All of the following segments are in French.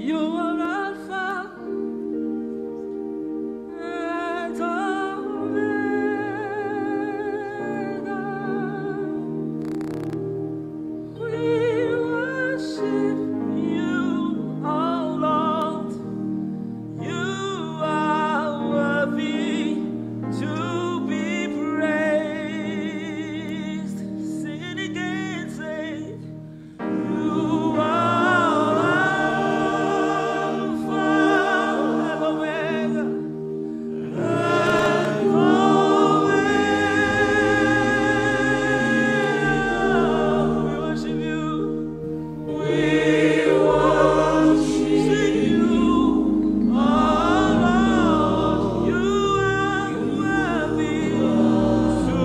You are Alpha and Omega. We worship you, oh Lord. You are worthy to be praised. Sing it again, say, you are Alpha and Omega. And Omega. We worship you. We worship you, oh Lord. You are worthy to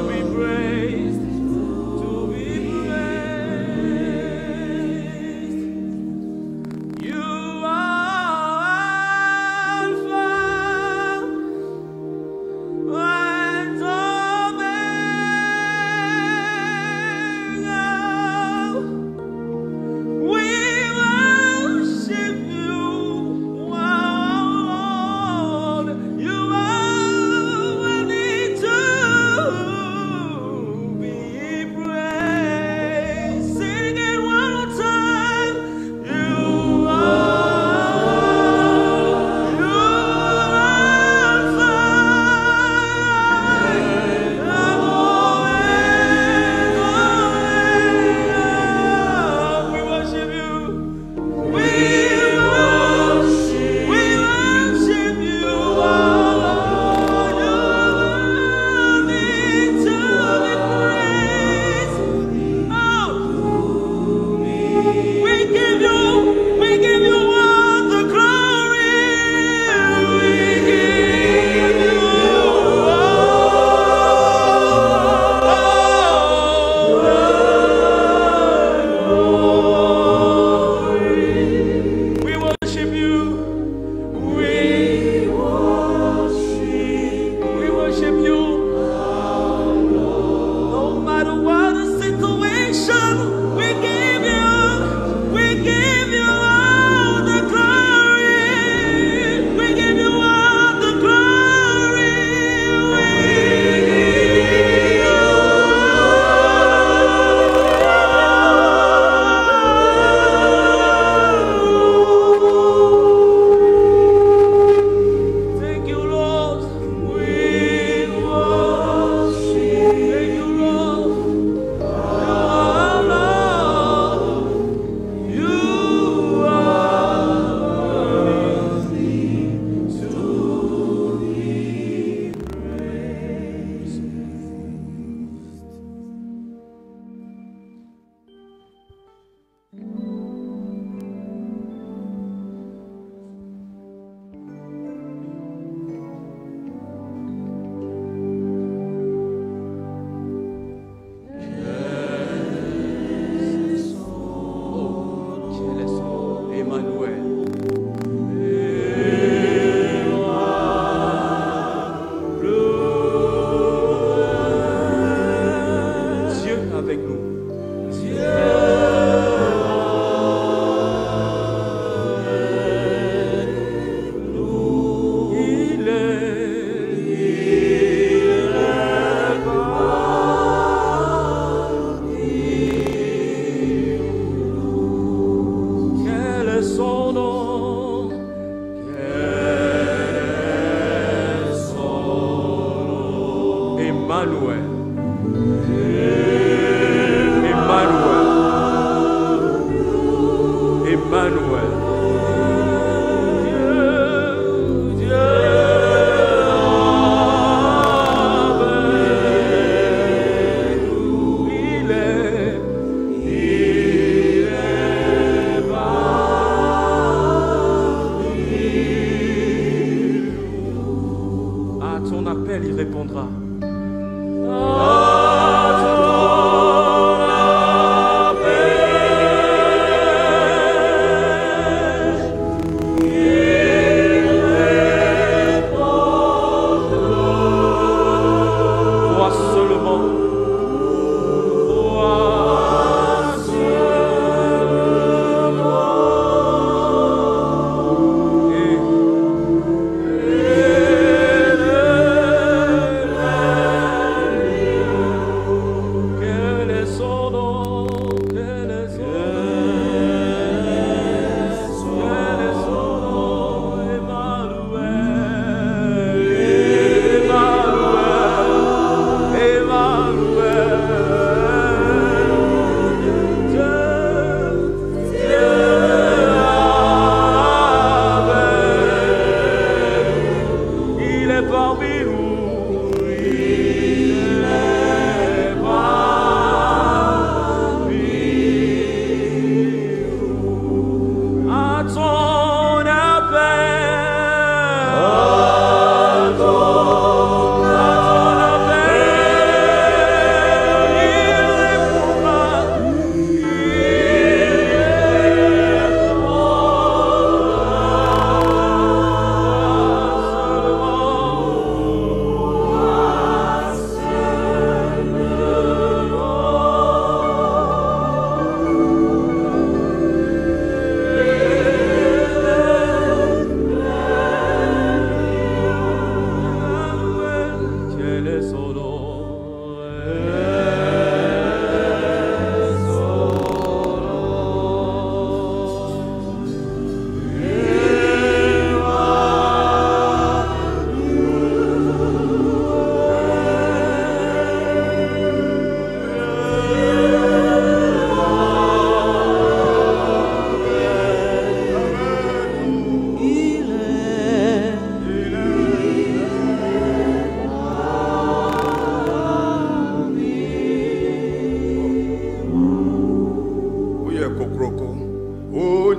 be praised, to be praised. You are Alpha and Omega. We worship you, Lord. You are worthy to be praised. Sing it one more time. You are Alpha and Omega. We worship you. We worship you, oh Lord. You're worthy to be praised. Oh, we give you all the glory. We give you all the glory. We worship you. We worship you. No matter what the situation, we give you all the glory. We give you all the glory. We give you Thank you, Lord. We worship. Thank you, Lord. You are worthy to be praised. Quel est son nom? Emmanuel. Dieu avec nous. Il est parmi. Quel est son nom? Quel est son nom? Emmanuel. Emmanuel.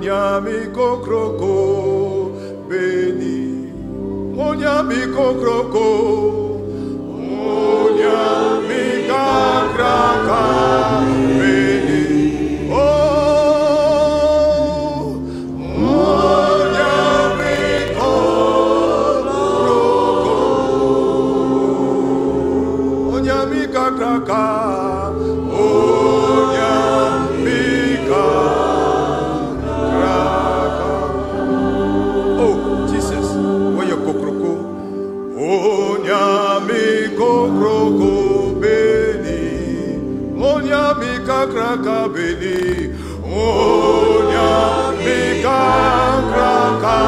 Onyami kokroko beni. Onyami kokroko. Onyami kakraka beni. Oh, onyami kokroko. Onyami kakraka. Kraka beni, onyami kraka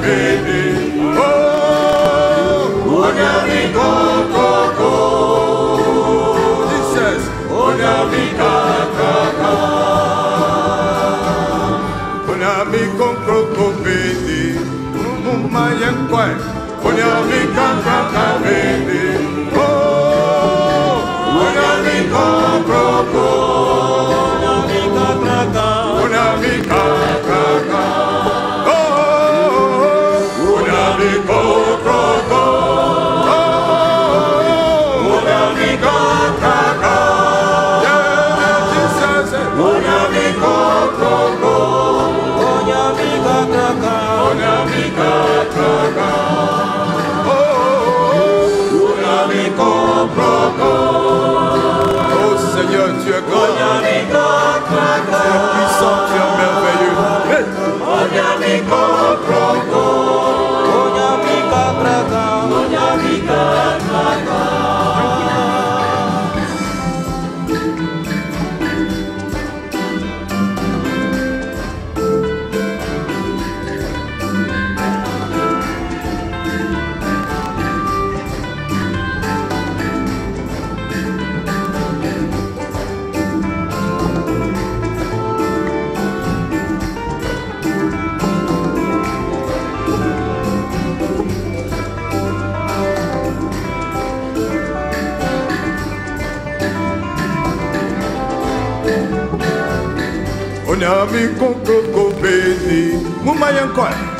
beni, oh, onyami.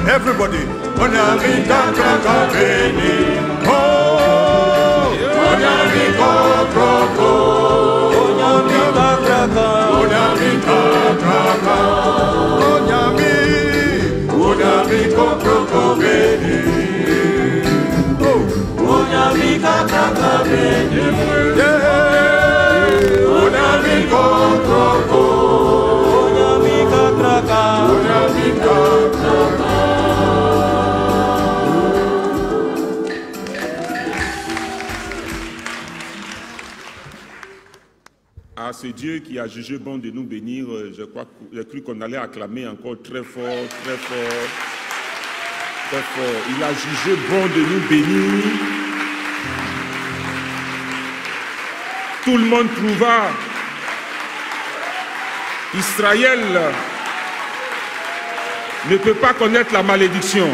Everybody, onyami kakraka beni, oh, onyami kokroko, onyami kakraka, onyami kakraka, onyami kokroko beni, oh, onyami kakraka beni, yeah, onyami kokroko, onyami kakraka, onyami kakraka. À ce Dieu qui a jugé bon de nous bénir, j'ai cru qu'on allait acclamer encore très fort, très fort, très fort. Il a jugé bon de nous bénir. Tout le monde trouva Israël ne peut pas connaître la malédiction.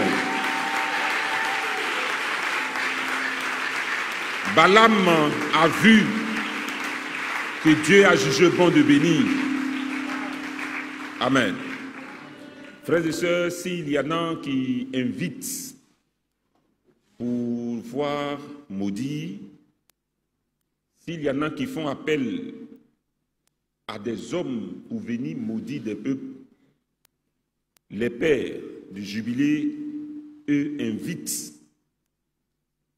Balaam a vu que Dieu a jugé bon de bénir. Amen. Frères et sœurs, s'il y en a qui invitent pour voir maudire, s'il y en a qui font appel à des hommes pour venir maudire des peuples, les pères du jubilé, eux, invitent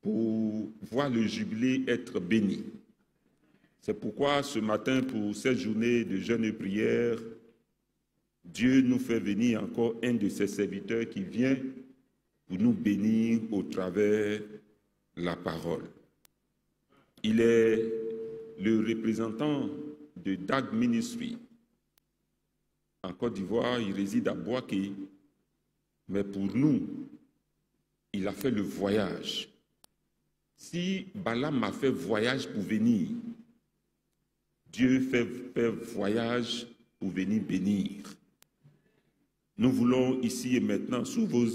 pour voir le jubilé être béni. C'est pourquoi ce matin, pour cette journée de jeûne et prière, Dieu nous fait venir encore un de ses serviteurs qui vient pour nous bénir au travers de la parole. Il est le représentant de DAG Ministry. En Côte d'Ivoire, il réside à Bouaké, mais pour nous, il a fait le voyage. Si Balaam a fait voyage pour venir, Dieu fait voyage pour venir bénir. Nous voulons ici et maintenant, sous vos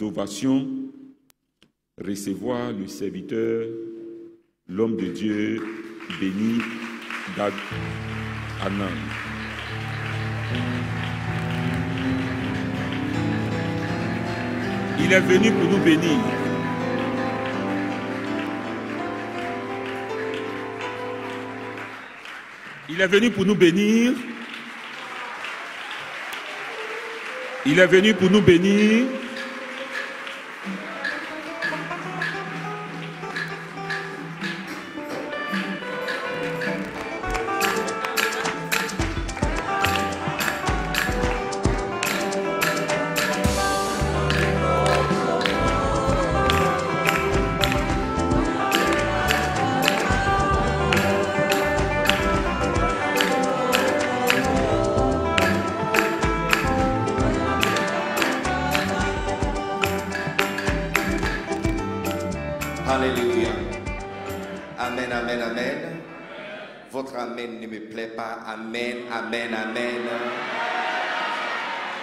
ovations, recevoir le serviteur, l'homme de Dieu béni, Dag Anand. Il est venu pour nous bénir. Il est venu pour nous bénir. Il est venu pour nous bénir. Alléluia. Amen, amen, amen. Votre amen ne me plaît pas. Amen, amen, amen.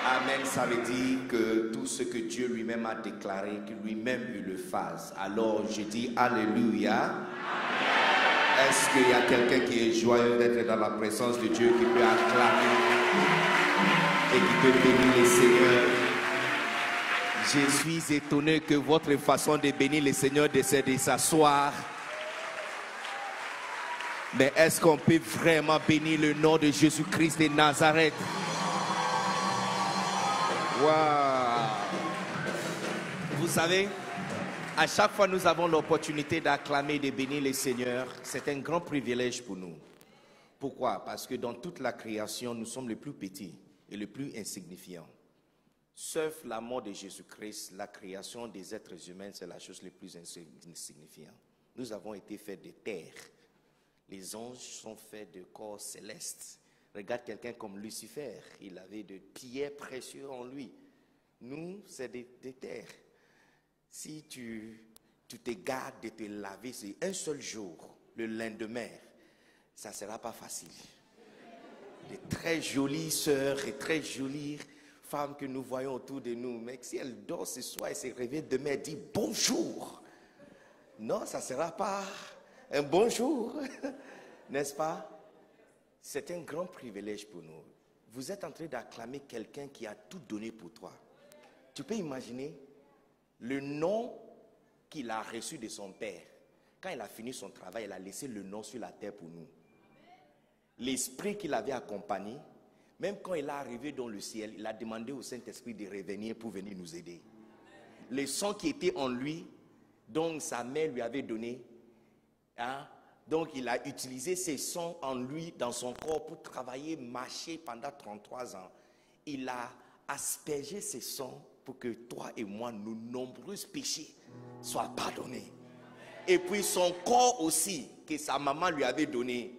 Amen, ça veut dire que tout ce que Dieu lui-même a déclaré, que lui-même il le fasse. Alors je dis Alléluia. Est-ce qu'il y a quelqu'un qui est joyeux d'être dans la présence de Dieu, qui peut acclamer et qui peut bénir le Seigneur? Je suis étonné que votre façon de bénir le Seigneur c'est de s'asseoir. Mais est-ce qu'on peut vraiment bénir le nom de Jésus-Christ de Nazareth? Waouh! Vous savez, à chaque fois nous avons l'opportunité d'acclamer et de bénir le Seigneur. C'est un grand privilège pour nous. Pourquoi? Parce que dans toute la création, nous sommes les plus petits et les plus insignifiants. Sauf la mort de Jésus-Christ, la création des êtres humains, c'est la chose la plus insignifiante. Nous avons été faits de terre. Les anges sont faits de corps célestes. Regarde quelqu'un comme Lucifer, il avait de pierres précieuses en lui. Nous, c'est de terre. Si tu te gardes de te laver, c'est un seul jour, le lendemain, ça ne sera pas facile. De très jolies sœurs et très jolies femmes que nous voyons autour de nous, mais si elle dort ce soir et se réveille demain, elle dit bonjour. Non, ça ne sera pas un bonjour, n'est-ce pas? C'est un grand privilège pour nous. Vous êtes en train d'acclamer quelqu'un qui a tout donné pour toi. Tu peux imaginer le nom qu'il a reçu de son père. Quand il a fini son travail, il a laissé le nom sur la terre pour nous. L'esprit qu'il avait accompagné, même quand il est arrivé dans le ciel, il a demandé au Saint-Esprit de revenir pour venir nous aider. Le sang qui était en lui, donc sa mère lui avait donné, hein? Donc il a utilisé ses sangs en lui, dans son corps, pour travailler, marcher pendant 33 ans. Il a aspergé ses sangs pour que toi et moi, nos nombreux péchés soient pardonnés. Et puis son corps aussi, que sa maman lui avait donné,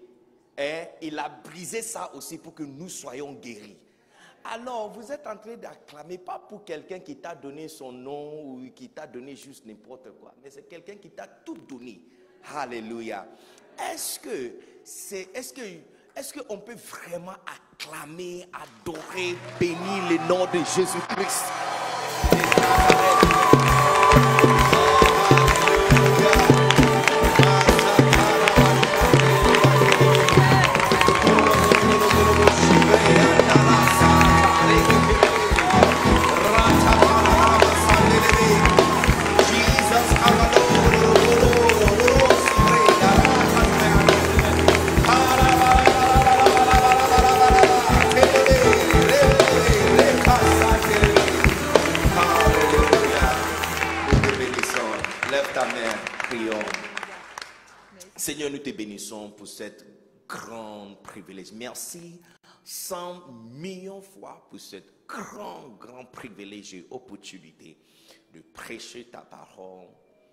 il a brisé ça aussi pour que nous soyons guéris. Alors, vous êtes en train d'acclamer, pas pour quelqu'un qui t'a donné son nom ou qui t'a donné juste n'importe quoi, mais c'est quelqu'un qui t'a tout donné. Alléluia. Est-ce qu'on peut vraiment acclamer, adorer, bénir le nom de Jésus-Christ? Seigneur, nous te bénissons pour cette grand privilège. Merci 100 millions de fois pour cette grand privilège et opportunité de prêcher ta parole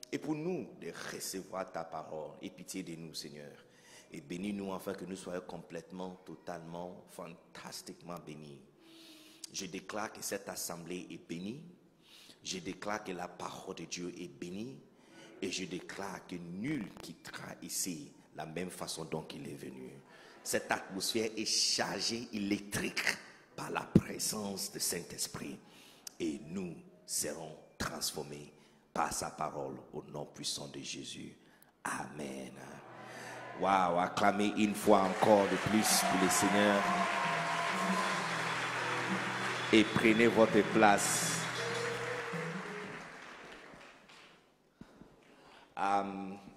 et pour nous de recevoir ta parole. Et pitié de nous, Seigneur. Et bénis-nous afin que nous soyons complètement, totalement, fantastiquement bénis. Je déclare que cette assemblée est bénie. Je déclare que la parole de Dieu est bénie. Et je déclare que nul quittera ici la même façon dont il est venu. Cette atmosphère est chargée électrique par la présence du Saint-Esprit. Et nous serons transformés par sa parole au nom puissant de Jésus. Amen. Waouh, acclamez une fois encore de plus pour le Seigneur. Et prenez votre place.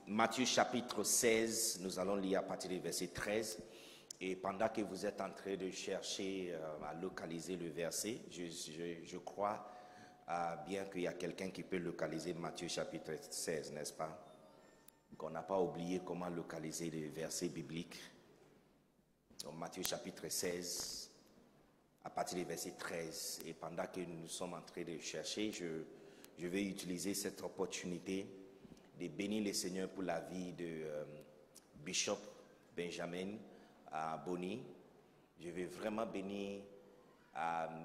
Matthieu chapitre 16, nous allons lire à partir du verset 13. Et pendant que vous êtes en train de chercher à localiser le verset, je crois bien qu'il y a quelqu'un qui peut localiser Matthieu chapitre 16, n'est-ce pas? Qu'on n'a pas oublié comment localiser les versets bibliques. Donc, Matthieu chapitre 16, à partir du verset 13. Et pendant que nous sommes en train de chercher, je vais utiliser cette opportunité de bénir le Seigneur pour la vie de Bishop Benjamin Boni. Je vais vraiment bénir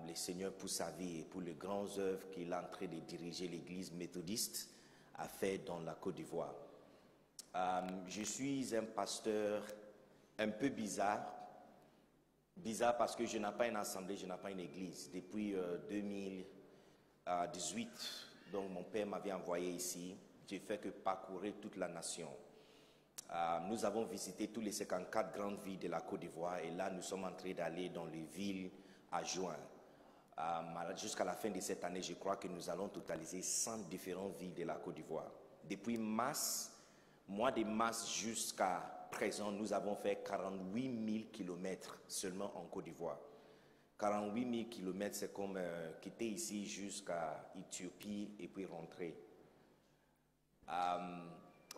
le Seigneur pour sa vie et pour les grandes œuvres qu'il est en train de diriger l'église méthodiste à faire dans la Côte d'Ivoire. Je suis un pasteur un peu bizarre parce que je n'ai pas une assemblée, je n'ai pas une église. Depuis 2018, donc mon père m'avait envoyé ici. J'ai fait que parcourir toute la nation. Nous avons visité tous les 54 grandes villes de la Côte d'Ivoire et là, nous sommes en train d'aller dans les villes à juin. Jusqu'à la fin de cette année, je crois que nous allons totaliser 100 différentes villes de la Côte d'Ivoire. Depuis mois de mars jusqu'à présent, nous avons fait 48 000 kilomètres seulement en Côte d'Ivoire. 48 000 kilomètres, c'est comme quitter ici jusqu'à Éthiopie et puis rentrer.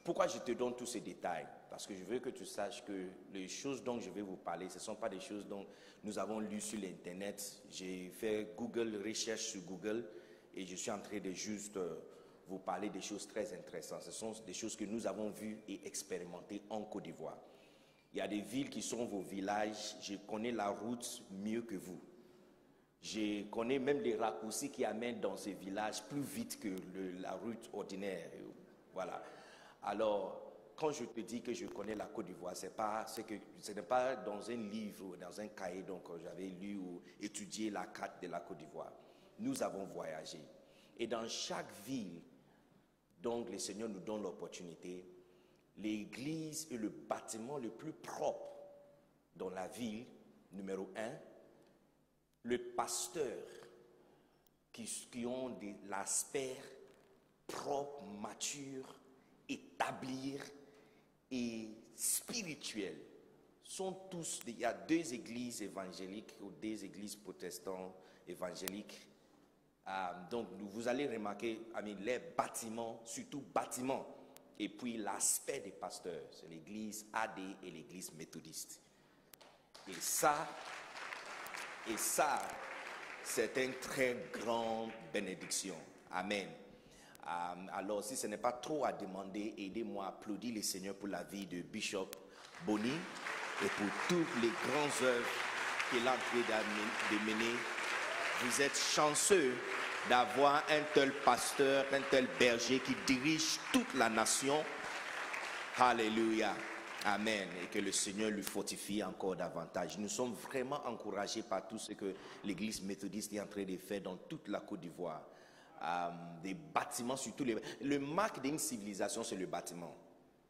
Pourquoi je te donne tous ces détails? Parce que je veux que tu saches que les choses dont je vais vous parler, ce ne sont pas des choses dont nous avons lues sur l'Internet. J'ai fait recherche sur Google et je suis en train de juste vous parler des choses très intéressantes. Ce sont des choses que nous avons vues et expérimentées en Côte d'Ivoire. Il y a des villes qui sont vos villages. Je connais la route mieux que vous. Je connais même les raccourcis qui amènent dans ces villages plus vite que la route ordinaire. Voilà. Alors, quand je te dis que je connais la Côte d'Ivoire, ce n'est pas dans un livre ou dans un cahier donc j'avais lu ou étudié la carte de la Côte d'Ivoire. Nous avons voyagé. Et dans chaque ville, donc le Seigneur nous donne l'opportunité, l'église est le bâtiment le plus propre dans la ville, numéro 1. Le pasteur qui ont l'aspect propre, mature, établir et spirituel sont tous, il y a 2 églises évangéliques ou 2 églises protestantes évangéliques. Donc vous allez remarquer les bâtiments, surtout bâtiments, et puis l'aspect des pasteurs, c'est l'église AD et l'église méthodiste. Et ça, c'est une très grande bénédiction. Amen. Alors, si ce n'est pas trop à demander, aidez-moi à applaudir le Seigneur pour la vie de Bishop Boni et pour toutes les grandes œuvres qu'il a en train de mener. Vous êtes chanceux d'avoir un tel pasteur, un tel berger qui dirige toute la nation. Alléluia. Amen. Et que le Seigneur lui fortifie encore davantage. Nous sommes vraiment encouragés par tout ce que l'église méthodiste est en train de faire dans toute la Côte d'Ivoire. Des bâtiments, surtout le marque d'une civilisation, c'est le bâtiment.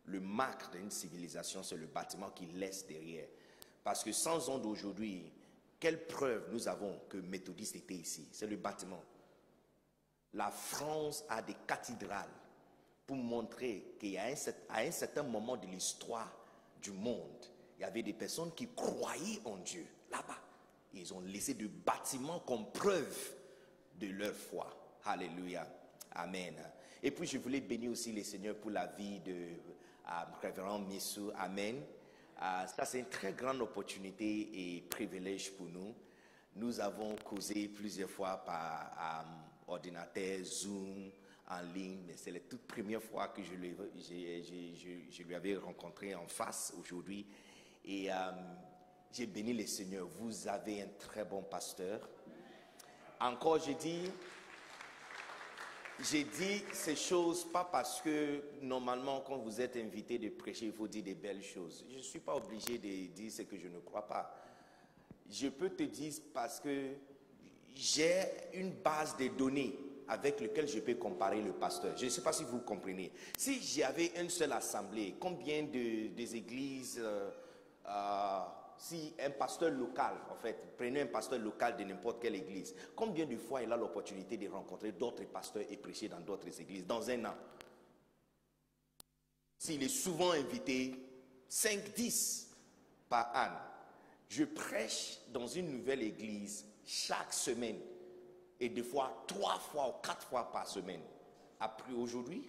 Le marque d'une civilisation, c'est le bâtiment qu'il laisse derrière. Parce que sans onde d'aujourd'hui, quelle preuve nous avons que méthodiste était ici? C'est le bâtiment. La France a des cathédrales pour montrer qu'à un certain moment de l'histoire du monde, il y avait des personnes qui croyaient en Dieu là-bas. Ils ont laissé des bâtiments comme preuve de leur foi. Alléluia. Amen. Et puis je voulais bénir aussi les seigneurs pour la vie de révérend Missou, amen. Ça, c'est une très grande opportunité et privilège pour nous. Nous avons causé plusieurs fois par ordinateur, Zoom, en ligne, mais c'est la toute première fois que je lui avais rencontré en face aujourd'hui. Et j'ai béni le Seigneur. Vous avez un très bon pasteur. Encore, j'ai dit ces choses pas parce que normalement quand vous êtes invité de prêcher, il faut dire des belles choses. Je ne suis pas obligé de dire ce que je ne crois pas. Je peux te dire parce que j'ai une base de données avec laquelle je peux comparer le pasteur. Je ne sais pas si vous comprenez. Si j'avais une seule assemblée, combien des églises, si un pasteur local, en fait, prenez un pasteur local de n'importe quelle église, combien de fois il a l'opportunité de rencontrer d'autres pasteurs et prêcher dans d'autres églises dans un an? S'il est souvent invité, 5, 10 par an. Je prêche dans une nouvelle église chaque semaine et des fois 3 fois ou 4 fois par semaine. Après aujourd'hui,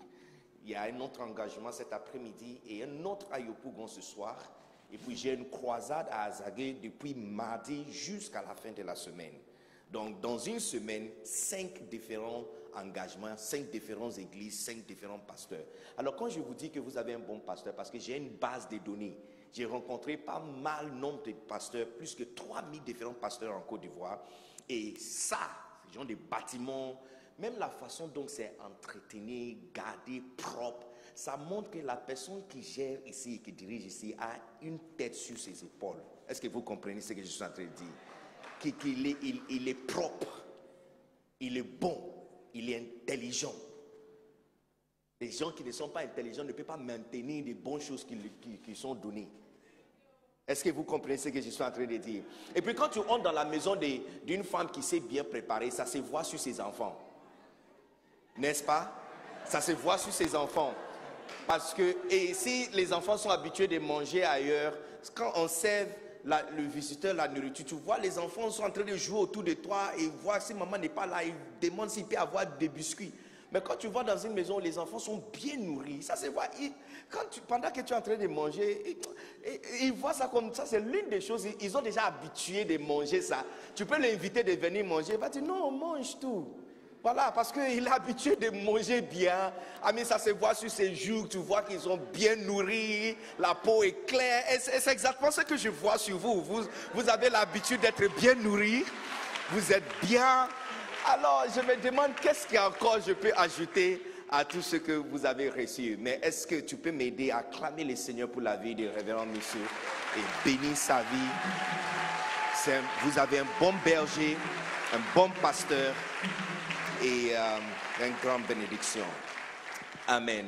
il y a un autre engagement cet après-midi et un autre à Yopougon ce soir. Et puis j'ai une croisade à Azagué depuis mardi jusqu'à la fin de la semaine. Donc dans une semaine, 5 différents engagements, 5 différentes églises, 5 différents pasteurs. Alors quand je vous dis que vous avez un bon pasteur, parce que j'ai une base de données, j'ai rencontré pas mal nombre de pasteurs, plus que 3000 différents pasteurs en Côte d'Ivoire. Et ça, ce genre de bâtiments, même la façon dont c'est entretenu, gardé, propre, ça montre que la personne qui gère ici et qui dirige ici a une tête sur ses épaules. Est-ce que vous comprenez ce que je suis en train de dire? Il est propre, il est bon, il est intelligent. Les gens qui ne sont pas intelligents ne peuvent pas maintenir les bonnes choses qui sont données. Est-ce que vous comprenez ce que je suis en train de dire? Et puis quand tu entres dans la maison d'une femme qui s'est bien préparée, ça se voit sur ses enfants. N'est-ce pas? Ça se voit sur ses enfants. Parce que, et si les enfants sont habitués de manger ailleurs, quand on sert le visiteur la nourriture, tu vois les enfants sont en train de jouer autour de toi et voir si maman n'est pas là, ils demandent s'il peut avoir des biscuits. Mais quand tu vas dans une maison où les enfants sont bien nourris, ça se voit. Pendant que tu es en train de manger, ils voient ça comme ça. C'est l'une des choses, ils ont déjà habitué de manger ça. Tu peux l'inviter de venir manger, il va dire non, mange tout. Voilà, parce qu'il est habitué de manger bien. Mais ça se voit sur ses joues, tu vois qu'ils sont bien nourris, la peau est claire. Et c'est exactement ce que je vois sur vous. Vous avez l'habitude d'être bien nourris, vous êtes bien. Alors, je me demande qu'est-ce qu'encore je peux ajouter à tout ce que vous avez reçu. Mais est-ce que tu peux m'aider à acclamer le Seigneur pour la vie du révérend Missou et bénir sa vie? Vous avez un bon berger, un bon pasteur et une grande bénédiction. Amen.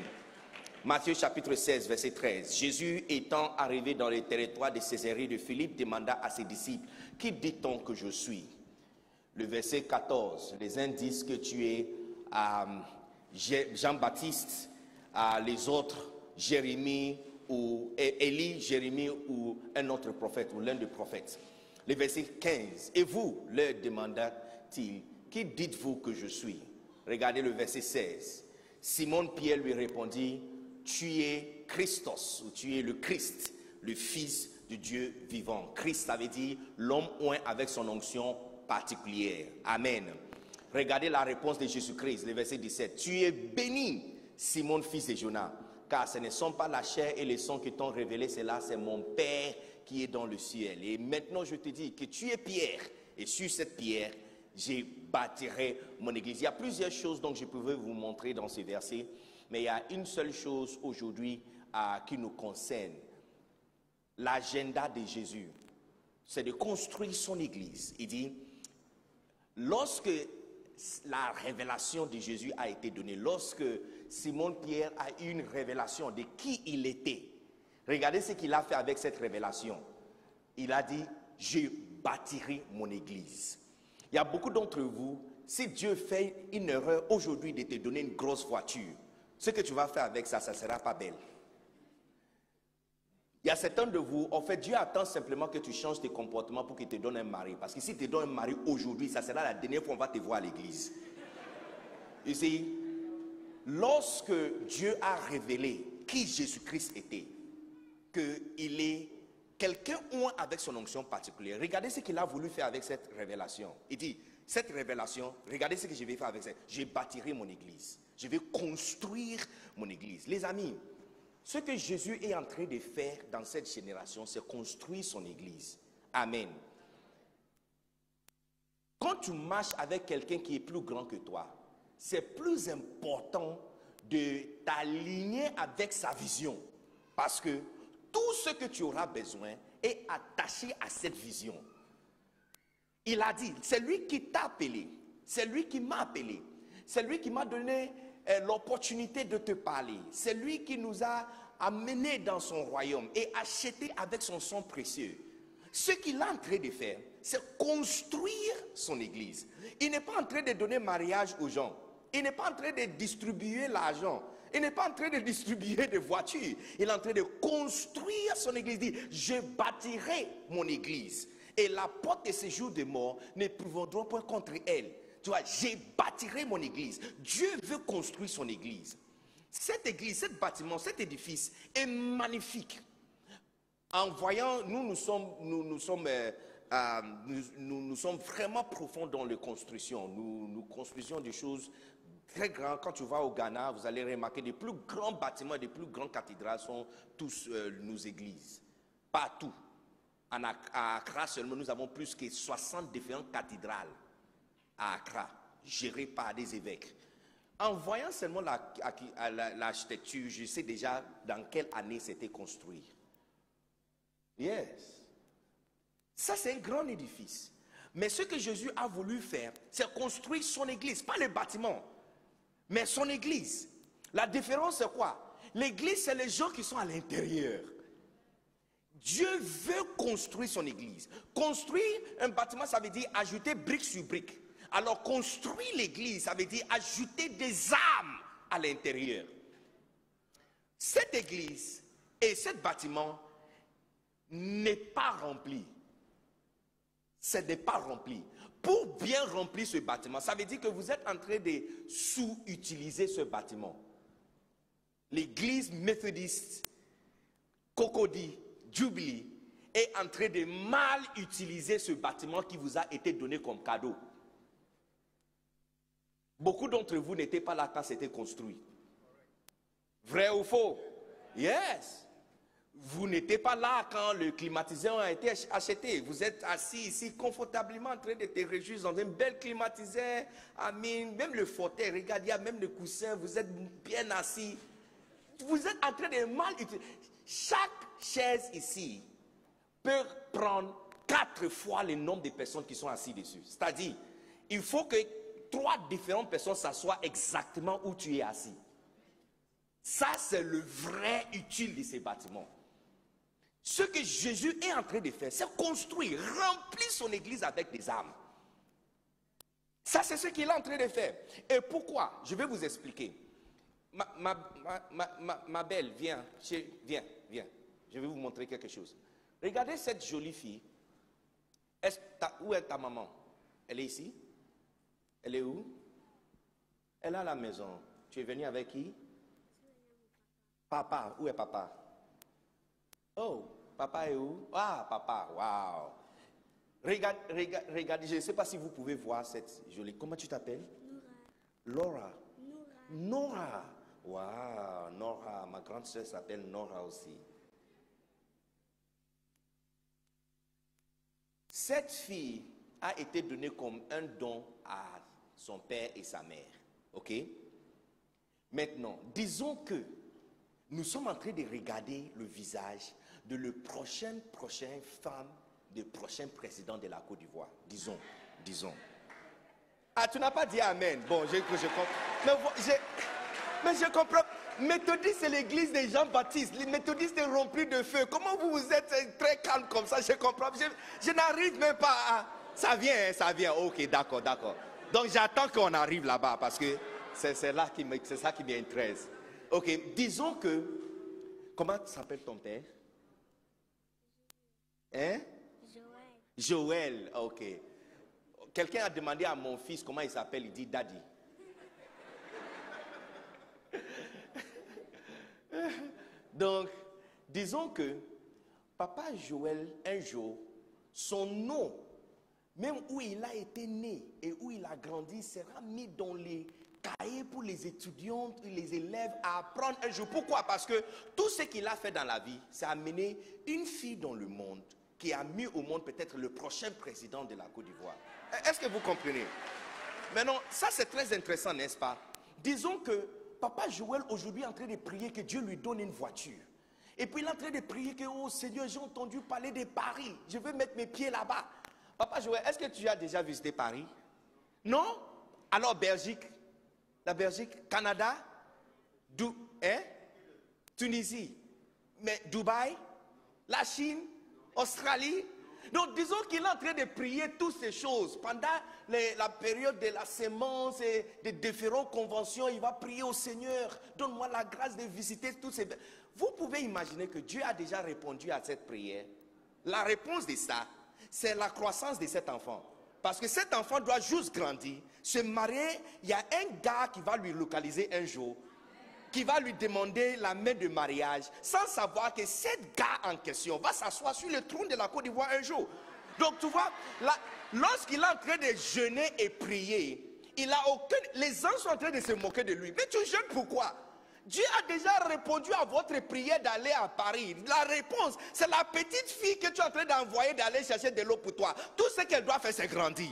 Matthieu chapitre 16, verset 13. Jésus étant arrivé dans le territoire de Césarée de Philippe, demanda à ses disciples, « Qui dit-on que je suis ?» Le verset 14, les uns disent que tu es Jean-Baptiste, les autres Jérémie ou Élie, Jérémie ou un autre prophète ou l'un des prophètes. Le verset 15, et vous, leur demanda-t-il, qui dites-vous que je suis? Regardez le verset 16. Simon-Pierre lui répondit, tu es Christos, ou tu es le Christ, le Fils de Dieu vivant. Christ, ça veut dire l'homme oint avec son onction particulière. Amen. Regardez la réponse de Jésus-Christ, le verset 17. Tu es béni, Simon, fils de Jonas, car ce ne sont pas la chair et le sang qui t'ont révélé cela, c'est mon Père qui est dans le ciel. Et maintenant, je te dis que tu es Pierre, et sur cette pierre, je bâtirai mon église. Il y a plusieurs choses dont je pouvais vous montrer dans ces versets, mais il y a une seule chose aujourd'hui qui nous concerne. L'agenda de Jésus, c'est de construire son église. Il dit, lorsque la révélation de Jésus a été donnée, lorsque Simon-Pierre a eu une révélation de qui il était, regardez ce qu'il a fait avec cette révélation. Il a dit, je bâtirai mon église. Il y a beaucoup d'entre vous, si Dieu fait une erreur aujourd'hui de te donner une grosse voiture, ce que tu vas faire avec ça, ça ne sera pas belle. Il y a certains de vous, en fait, Dieu attend simplement que tu changes tes comportements pour qu'il te donne un mari. Parce que si tu te donnes un mari aujourd'hui, ça sera la dernière fois qu'on va te voir à l'église. You see, lorsque Dieu a révélé qui Jésus-Christ était, qu'il est quelqu'un ou avec son onction particulière. Regardez ce qu'il a voulu faire avec cette révélation. Il dit, cette révélation, regardez ce que je vais faire avec ça. Je bâtirai mon église. Je vais construire mon église. Les amis, ce que Jésus est en train de faire dans cette génération, c'est construire son église. Amen. Quand tu marches avec quelqu'un qui est plus grand que toi, c'est plus important de t'aligner avec sa vision. Parce que tout ce que tu auras besoin est attaché à cette vision. Il a dit, c'est lui qui t'a appelé, c'est lui qui m'a appelé, c'est lui qui m'a donné l'opportunité de te parler, c'est lui qui nous a amenés dans son royaume et achetés avec son sang précieux. Ce qu'il est en train de faire, c'est construire son église. Il n'est pas en train de donner mariage aux gens, il n'est pas en train de distribuer l'argent, il n'est pas en train de distribuer des voitures, il est en train de construire son église. Il dit, je bâtirai mon église. Et la porte de séjour des morts ne prévaudra point contre elle. Tu vois, je bâtirai mon église. Dieu veut construire son église. Cette église, ce bâtiment, cet édifice est magnifique. En voyant, nous sommes vraiment profonds dans la construction. Nous construisons des choses très grandes. Quand tu vas au Ghana, vous allez remarquer les plus grands bâtiments, les plus grandes cathédrales sont tous nos églises. Partout. À Accra seulement, nous avons plus que 60 différentes cathédrales à Accra, gérées par des évêques. En voyant seulement l'architecture, je sais déjà dans quelle année c'était construit. Yes. Ça, c'est un grand édifice. Mais ce que Jésus a voulu faire, c'est construire son église, pas le bâtiment, mais son église. La différence, c'est quoi? L'église, c'est les gens qui sont à l'intérieur. Dieu veut construire son église. Construire un bâtiment, ça veut dire ajouter brique sur brique. Alors construire l'église, ça veut dire ajouter des âmes à l'intérieur. Cette église et ce bâtiment n'est pas rempli. Ce n'est pas rempli. Pour bien remplir ce bâtiment, ça veut dire que vous êtes en train de sous-utiliser ce bâtiment. L'église méthodiste Cocody Jubilee est en train de mal utiliser ce bâtiment qui vous a été donné comme cadeau. Beaucoup d'entre vous n'étaient pas là quand c'était construit. Vrai ou faux? Yes. Vous n'étiez pas là quand le climatiseur a été acheté. Vous êtes assis ici confortablement en train de te réjouir dans un bel climatiseur. Amen. Même le fauteuil, regardez, il y a même le coussin. Vous êtes bien assis. Vous êtes en train de mal utiliser. Chaque chaise ici peut prendre 4 fois le nombre de personnes qui sont assises dessus. C'est-à-dire, il faut que 3 différentes personnes s'assoient exactement où tu es assis. Ça, c'est le vrai utile de ces bâtiments. Ce que Jésus est en train de faire, c'est construire, remplir son église avec des âmes. Ça, c'est ce qu'il est en train de faire. Et pourquoi? Je vais vous expliquer. Ma belle, viens. Je vais vous montrer quelque chose. Regardez cette jolie fille. Où est ta maman? Elle est ici? Elle est où? Elle est à la maison. Tu es venu avec qui? Papa. Où est papa? Oh, papa est où? Ah, papa, waouh. Regardez, je ne sais pas si vous pouvez voir cette jolie. Comment tu t'appelles? Laura. Nora. Waouh, Nora. Ma grande soeur s'appelle Nora aussi. Cette fille a été donnée comme un don à son père et sa mère. Ok? Maintenant, disons que nous sommes en train de regarder le visage de le prochaine femme, du prochain président de la Côte d'Ivoire. Disons. Ah, tu n'as pas dit amen. Bon, je comprends. Mais je comprends. Méthodiste, c'est l'église des Jean-Baptiste. Les méthodistes sont remplis de feu. Comment vous êtes très calme comme ça? Je comprends. Je n'arrive même pas à... Ça vient. Ok, d'accord. Donc j'attends qu'on arrive là-bas parce que c'est ça qui m'intéresse. Ok, disons que... Comment s'appelle ton père? Hein? Joël, ok. Quelqu'un a demandé à mon fils comment il s'appelle. Il dit Daddy. Donc, disons que Papa Joël, un jour, son nom, même où il a été né et où il a grandi, sera mis dans les cahiers pour les étudiants et les élèves à apprendre un jour. Pourquoi? Parce que tout ce qu'il a fait dans la vie, c'est amener une fille dans le monde qui a mis au monde peut-être le prochain président de la Côte d'Ivoire. Est-ce que vous comprenez? Maintenant, ça c'est très intéressant, n'est-ce pas? Disons que Papa Joël aujourd'hui est en train de prier que Dieu lui donne une voiture. Et puis il est en train de prier que, oh Seigneur, j'ai entendu parler de Paris. Je veux mettre mes pieds là-bas. Papa Joël, est-ce que tu as déjà visité Paris? Non? Alors Belgique, la Belgique, Canada, Tunisie, mais Dubaï, la Chine, Australie. Donc disons qu'il est en train de prier toutes ces choses. Pendant la période de la sémence et des différentes conventions, il va prier au Seigneur. Donne-moi la grâce de visiter tous ces... Vous pouvez imaginer que Dieu a déjà répondu à cette prière. La réponse de ça, c'est la croissance de cet enfant. Parce que cet enfant doit juste grandir, se marier. Il y a un gars qui va lui localiser un jour, qui va lui demander la main de mariage, sans savoir que cet gars en question va s'asseoir sur le trône de la Côte d'Ivoire un jour. Donc tu vois, lorsqu'il est en train de jeûner et prier, les gens sont en train de se moquer de lui. Mais tu jeûnes pourquoi? Dieu a déjà répondu à votre prière d'aller à Paris. La réponse, c'est la petite fille que tu es en train d'envoyer d'aller chercher de l'eau pour toi. Tout ce qu'elle doit faire, c'est grandir.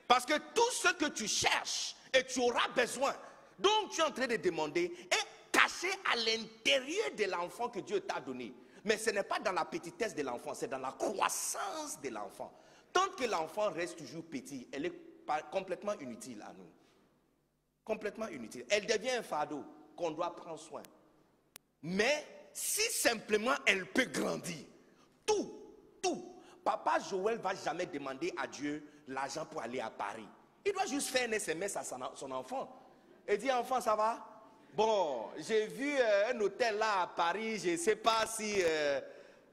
Parce que tout ce que tu cherches et tu auras besoin, donc tu es en train de demander, est caché à l'intérieur de l'enfant que Dieu t'a donné. Mais ce n'est pas dans la petitesse de l'enfant, c'est dans la croissance de l'enfant. Tant que l'enfant reste toujours petit, elle est complètement inutile à nous. Complètement inutile. Elle devient un fardeau qu'on doit prendre soin. Mais si simplement elle peut grandir, tout, Papa Joël ne va jamais demander à Dieu l'argent pour aller à Paris. Il doit juste faire un SMS à son enfant. Et dire, enfant, ça va? Bon, j'ai vu un hôtel là à Paris, je ne sais pas si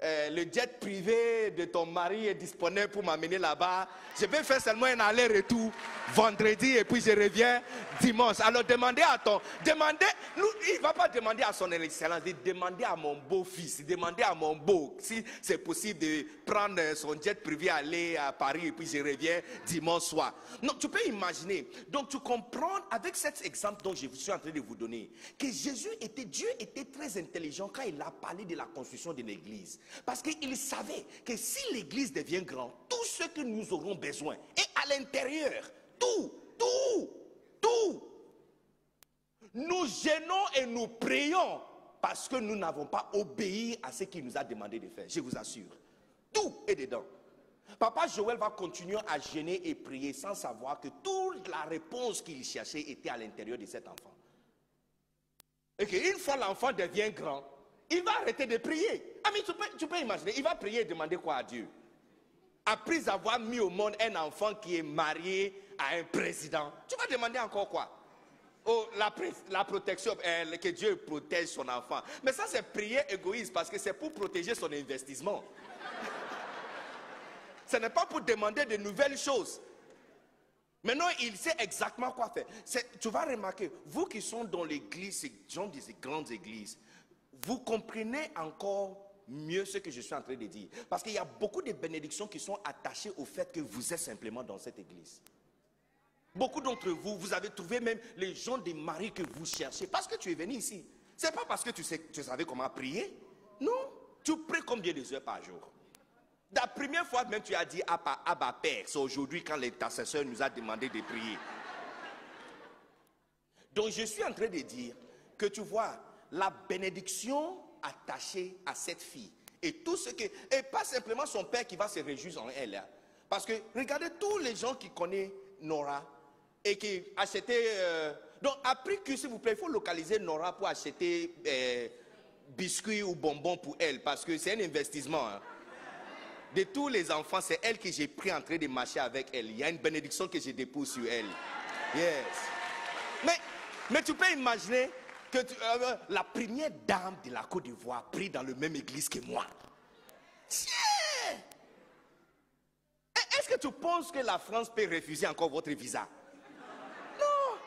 le jet privé de ton mari est disponible pour m'amener là-bas. Je vais faire seulement un aller-retour vendredi et puis je reviens dimanche. Alors demandez, il ne va pas demander à son excellence, il demandez à mon beau-fils, demandez à mon beau, si c'est possible de prendre son jet privé, aller à Paris et puis je reviens dimanche soir. Non, tu peux imaginer. Donc tu comprends avec cet exemple dont je suis en train de vous donner, que Dieu était très intelligent quand il a parlé de la construction de l'église. Parce qu'il savait que si l'église devient grande, tout ce que nous aurons besoin est à l'intérieur. Tout. Nous gênons et nous prions parce que nous n'avons pas obéi à ce qu'il nous a demandé de faire. Je vous assure. Tout est dedans. Papa Joël va continuer à gêner et prier sans savoir que toute la réponse qu'il cherchait était à l'intérieur de cet enfant. Et qu'une fois l'enfant devient grand, il va arrêter de prier. Ah mais tu peux imaginer, il va prier et demander quoi à Dieu? Après avoir mis au monde un enfant qui est marié à un président, tu vas demander encore quoi? Oh, la protection, que Dieu protège son enfant. Mais ça c'est prier égoïste parce que c'est pour protéger son investissement. Ce n'est pas pour demander de nouvelles choses. Maintenant, il sait exactement quoi faire. Tu vas remarquer, vous qui sont dans l'église, ces gens des grandes églises, vous comprenez encore mieux ce que je suis en train de dire. Parce qu'il y a beaucoup de bénédictions qui sont attachées au fait que vous êtes simplement dans cette église. Beaucoup d'entre vous, vous avez trouvé même les gens des maris que vous cherchez. Parce que tu es venu ici. Ce n'est pas parce que tu savais comment prier. Non. Tu pries combien de heures par jour? La première fois même tu as dit Abba Père. C'est aujourd'hui quand l'intercesseur nous a demandé de prier. Donc je suis en train de dire que tu vois, la bénédiction attachée à cette fille et tout ce que, et pas simplement son père qui va se réjouir en elle, hein. Parce que regardez tous les gens qui connaissent Nora et qui achetaient donc après que s'il vous plaît, il faut localiser Nora pour acheter biscuits ou bonbons pour elle, parce que c'est un investissement, hein. De tous les enfants, c'est elle que j'ai pris en train de marcher avec elle. Il y a une bénédiction que je dépose sur elle. Yes. Mais tu peux imaginer que la première dame de la Côte d'Ivoire prie dans la même église que moi. Yeah. Est-ce que tu penses que la France peut refuser encore votre visa? Non.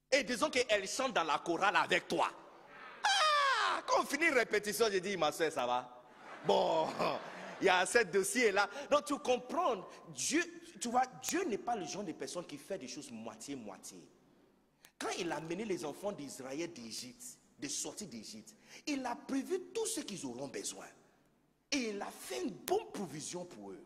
Et disons qu'elle chante dans la chorale avec toi. quand on finit répétition, je dis, ma soeur, ça va? Bon, il y a ce dossier-là. Donc, tu comprends, Dieu, tu vois, Dieu n'est pas le genre de personne qui fait des choses moitié-moitié. Quand il a mené les enfants d'Israël d'Égypte, de sortir d'Égypte, il a prévu tout ce qu'ils auront besoin. Et il a fait une bonne provision pour eux.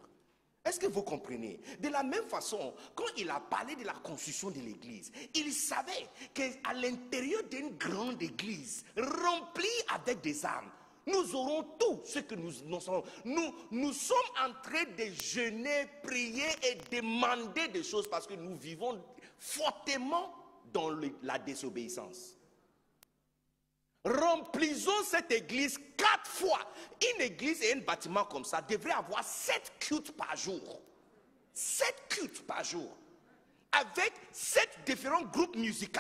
Est-ce que vous comprenez? De la même façon, quand il a parlé de la construction de l'église, il savait qu'à l'intérieur d'une grande église, remplie avec des âmes, nous aurons tout ce que nous sommes. Nous sommes en train de jeûner, prier et demander des choses parce que nous vivons fortement dans la désobéissance. Remplissons cette église 4 fois. Une église et un bâtiment comme ça devrait avoir 7 cultes par jour. 7 cultes par jour. Avec 7 différents groupes musicaux,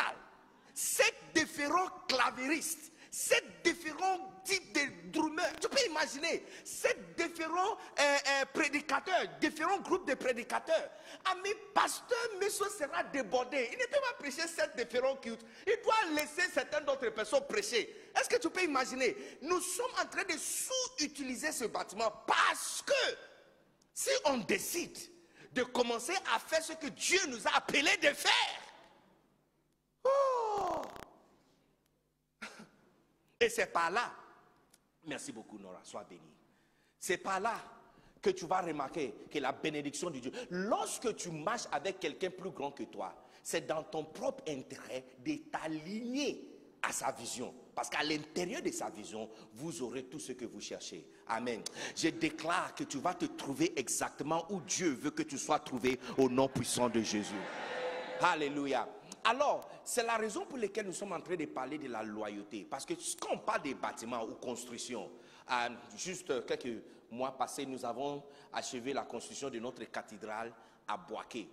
7 différents clavéristes, 7 différents types de drummers. Tu peux imaginer 7 différents prédicateurs, différents groupes de prédicateurs. Ami pasteur Messo sera débordé. Il ne peut pas prêcher 7 différents cultes. Il doit laisser certaines autres personnes prêcher. Est-ce que tu peux imaginer? Nous sommes en train de sous-utiliser ce bâtiment parce que si on décide de commencer à faire ce que Dieu nous a appelé de faire, oh! Et c'est par là, merci beaucoup Nora, sois bénie. C'est par là que tu vas remarquer que la bénédiction de Dieu, lorsque tu marches avec quelqu'un plus grand que toi, c'est dans ton propre intérêt de t'aligner à sa vision. Parce qu'à l'intérieur de sa vision, vous aurez tout ce que vous cherchez. Amen. Je déclare que tu vas te trouver exactement où Dieu veut que tu sois trouvé au nom puissant de Jésus. Alléluia. Alors, c'est la raison pour laquelle nous sommes en train de parler de la loyauté. Parce que quand on parle des bâtiments ou construction, juste quelques mois passés, nous avons achevé la construction de notre cathédrale à Boaké.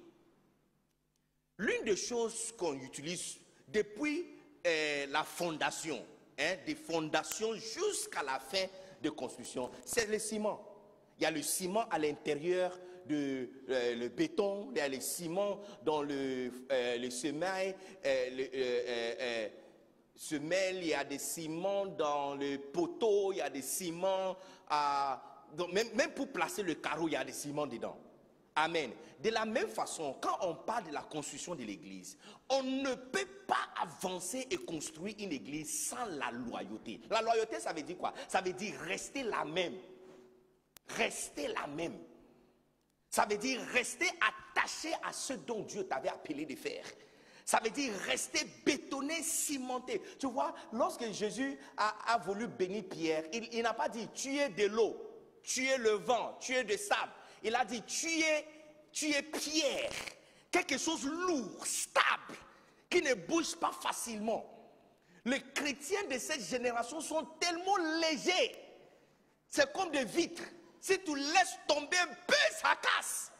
L'une des choses qu'on utilise depuis la fondation, des fondations jusqu'à la fin de construction, c'est le ciment. Il y a le ciment à l'intérieur le béton, il y a le ciment dans le semelle, il y a des ciments dans le poteau, il y a des ciments, donc même pour placer le carreau, il y a des ciments dedans. Amen. De la même façon, quand on parle de la construction de l'église, on ne peut pas avancer et construire une église sans la loyauté. La loyauté, ça veut dire quoi? Ça veut dire rester la même. Rester la même. Ça veut dire rester attaché à ce dont Dieu t'avait appelé de faire. Ça veut dire rester bétonné, cimenté. Tu vois, lorsque Jésus a voulu bénir Pierre, il n'a pas dit tu es de l'eau, tu es le vent, tu es de sable. Il a dit tu es pierre, quelque chose lourd, stable, qui ne bouge pas facilement. Les chrétiens de cette génération sont tellement légers. C'est comme des vitres. Si tu laisses tomber un peu, ça casse.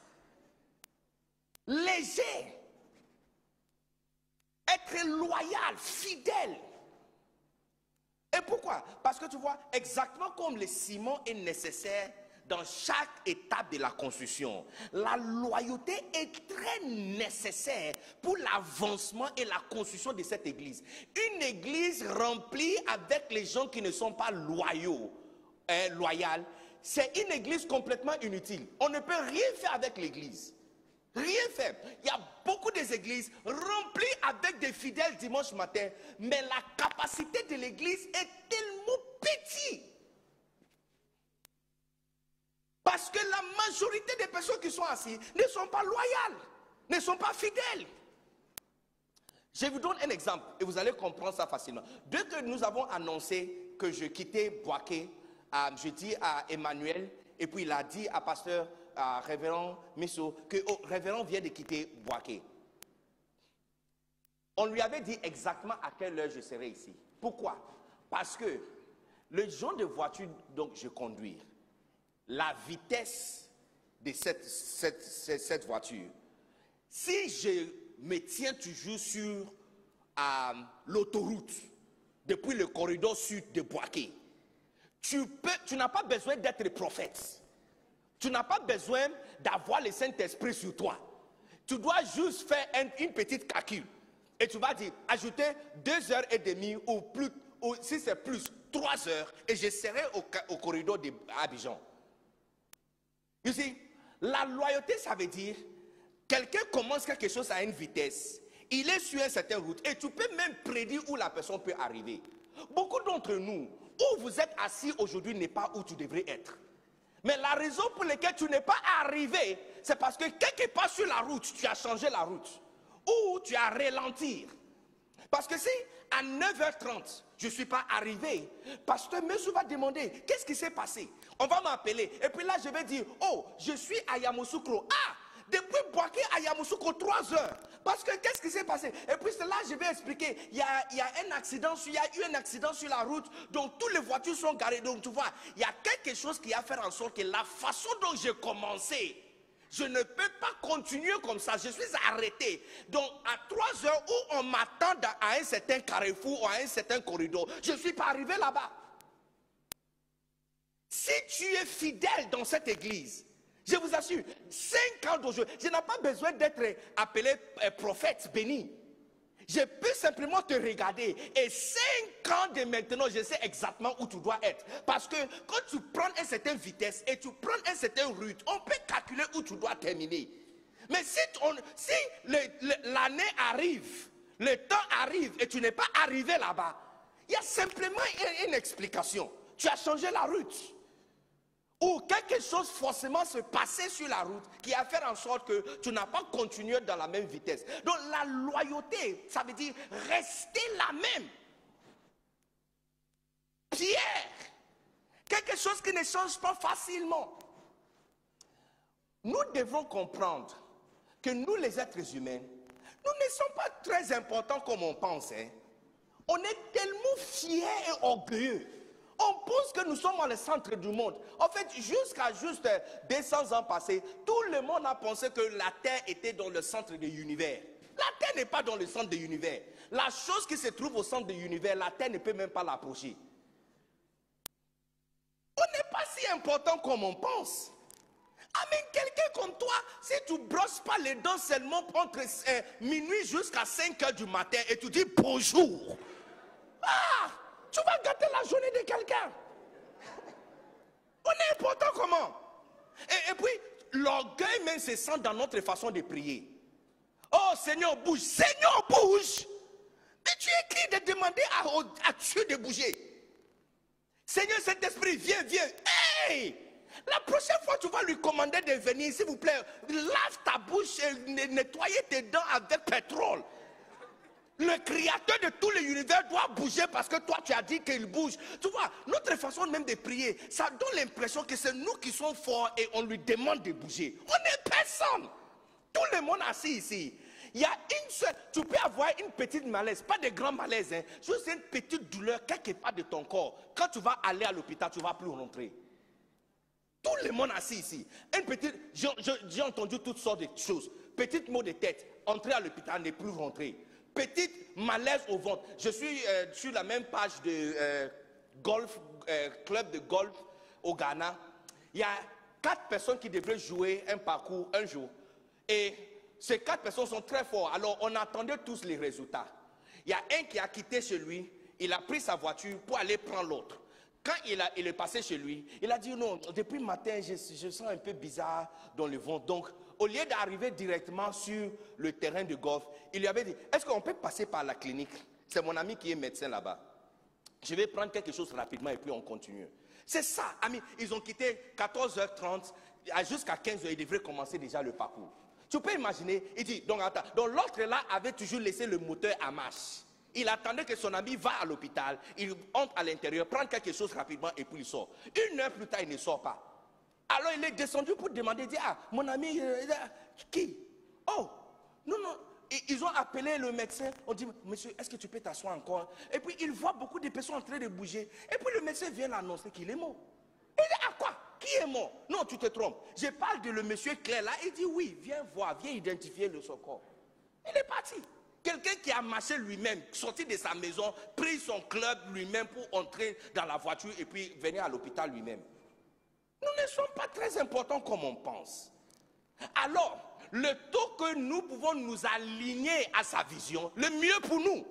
Léger. Être loyal, fidèle. Et pourquoi? Parce que tu vois, exactement comme le ciment est nécessaire dans chaque étape de la construction, la loyauté est très nécessaire pour l'avancement et la construction de cette église. Une église remplie avec les gens qui ne sont pas loyaux, loyales, c'est une église complètement inutile. On ne peut rien faire avec l'église. Rien faire. Il y a beaucoup d'églises remplies avec des fidèles dimanche matin, mais la capacité de l'église est tellement petite. Parce que la majorité des personnes qui sont assises ne sont pas loyales, ne sont pas fidèles. Je vous donne un exemple et vous allez comprendre ça facilement. Dès que nous avons annoncé que je quittais Boaké, je dis à Emmanuel, et puis il a dit à pasteur, à révérend Messo, que révérend vient de quitter Boaké. On lui avait dit exactement à quelle heure je serais ici. Pourquoi? Parce que le genre de voiture dont je conduis, la vitesse de cette voiture, si je me tiens toujours sur l'autoroute, depuis le corridor sud de Boaké, tu n'as pas besoin d'être prophète. Tu n'as pas besoin d'avoir le Saint-Esprit sur toi. Tu dois juste faire une petite calcul. Et tu vas dire, ajouter 2h30 ou ou si c'est plus, 3 heures, et je serai au corridor d'Abidjan. You see, la loyauté, ça veut dire, quelqu'un commence quelque chose à une vitesse, il est sur une certaine route, et tu peux même prédire où la personne peut arriver. Beaucoup d'entre nous, où vous êtes assis aujourd'hui n'est pas où tu devrais être. Mais la raison pour laquelle tu n'es pas arrivé, c'est parce que quelque part sur la route, tu as changé la route. Ou tu as ralenti. Parce que si à 9h30, je ne suis pas arrivé, pasteur Mesou va demander, qu'est-ce qui s'est passé? On va m'appeler. Et puis là, je vais dire, oh, je suis à Yamoussoukro. Ah, depuis Boaké à Yamoussoukro, 3 heures. Parce que qu'est-ce qui s'est passé? Et puis là, je vais expliquer, il y a eu un accident sur la route, donc toutes les voitures sont garées. Donc tu vois, il y a quelque chose qui a fait en sorte que la façon dont j'ai commencé, je ne peux pas continuer comme ça, je suis arrêté. Donc à 3 heures où on m'attend à un certain carrefour ou à un certain corridor, je ne suis pas arrivé là-bas. Si tu es fidèle dans cette église, je vous assure, 5 ans d'aujourd'hui, je n'ai pas besoin d'être appelé prophète béni. Je peux simplement te regarder et 5 ans de maintenant, je sais exactement où tu dois être. Parce que quand tu prends une certaine vitesse et tu prends une certaine route, on peut calculer où tu dois terminer. Mais si l'année arrive, le temps arrive et tu n'es pas arrivé là-bas, il y a simplement une explication. Tu as changé la route. Ou quelque chose forcément se passait sur la route qui a fait en sorte que tu n'as pas continué dans la même vitesse. Donc la loyauté, ça veut dire rester la même. Pierre, quelque chose qui ne change pas facilement. Nous devons comprendre que nous les êtres humains, nous ne sommes pas très importants comme on pense. Hein. On est tellement fiers et orgueilleux. On pense que nous sommes dans le centre du monde. En fait, jusqu'à juste 200 ans passés, tout le monde a pensé que la Terre était dans le centre de l'univers. La Terre n'est pas dans le centre de l'univers. La chose qui se trouve au centre de l'univers, la Terre ne peut même pas l'approcher. On n'est pas si important comme on pense. Ah mais quelqu'un comme toi, si tu ne brosses pas les dents seulement entre minuit jusqu'à 5 heures du matin et tu dis bonjour. Ah! Tu vas gâter la journée de quelqu'un. On est important comment? Et puis, l'orgueil même se sent dans notre façon de prier. Oh Seigneur, bouge. Seigneur, bouge. Mais tu es qui de demander à Dieu de bouger? Seigneur Saint-Esprit, viens, viens. Hey! La prochaine fois, tu vas lui commander de venir, s'il vous plaît, lave ta bouche et nettoyer tes dents avec pétrole. Le créateur de tout l'univers doit bouger parce que toi tu as dit qu'il bouge. Tu vois, notre façon même de prier, ça donne l'impression que c'est nous qui sommes forts et on lui demande de bouger. On n'est personne. Tout le monde assis ici. Il y a une seule, tu peux avoir une petite malaise, pas de grand malaise, hein, juste une petite douleur quelque part de ton corps. Quand tu vas aller à l'hôpital, tu ne vas plus rentrer. Tout le monde assis ici. Une petite, j'ai entendu toutes sortes de choses. Petite maux de tête, entrer à l'hôpital, ne plus rentrer. Petite malaise au ventre. Je suis sur la même page de golf, club de golf au Ghana. Il y a 4 personnes qui devraient jouer un parcours un jour. Et ces 4 personnes sont très fortes. Alors on attendait tous les résultats. Il y a un qui a quitté chez lui. Il a pris sa voiture pour aller prendre l'autre. Quand il est passé chez lui, il a dit non, depuis le matin, je sens un peu bizarre dans le ventre. Donc, au lieu d'arriver directement sur le terrain de golf, il lui avait dit, est-ce qu'on peut passer par la clinique? C'est mon ami qui est médecin là-bas. Je vais prendre quelque chose rapidement et puis on continue. C'est ça, amis. Ils ont quitté 14h30, jusqu'à 15h, ils devraient commencer déjà le parcours. Tu peux imaginer, il dit, donc attends, donc l'autre là avait toujours laissé le moteur à marche. Il attendait que son ami va à l'hôpital, il entre à l'intérieur, prend quelque chose rapidement et puis il sort. 1 heure plus tard, il ne sort pas. Alors il est descendu pour demander, il dit, ah, mon ami, qui? Oh, non, non. Ils ont appelé le médecin, on dit, monsieur, est-ce que tu peux t'asseoir encore? Et puis il voit beaucoup de personnes en train de bouger. Et puis le médecin vient l'annoncer qu'il est mort. Il dit, ah quoi? Qui est mort? Non, tu te trompes. Je parle de le monsieur Claire là, il dit, oui, viens voir, viens identifier le corps. Il est parti. Quelqu'un qui a marché lui-même, sorti de sa maison, pris son club lui-même pour entrer dans la voiture et puis venir à l'hôpital lui-même. Nous ne sommes pas très importants comme on pense. Alors, le taux que nous pouvons nous aligner à sa vision, le mieux pour nous.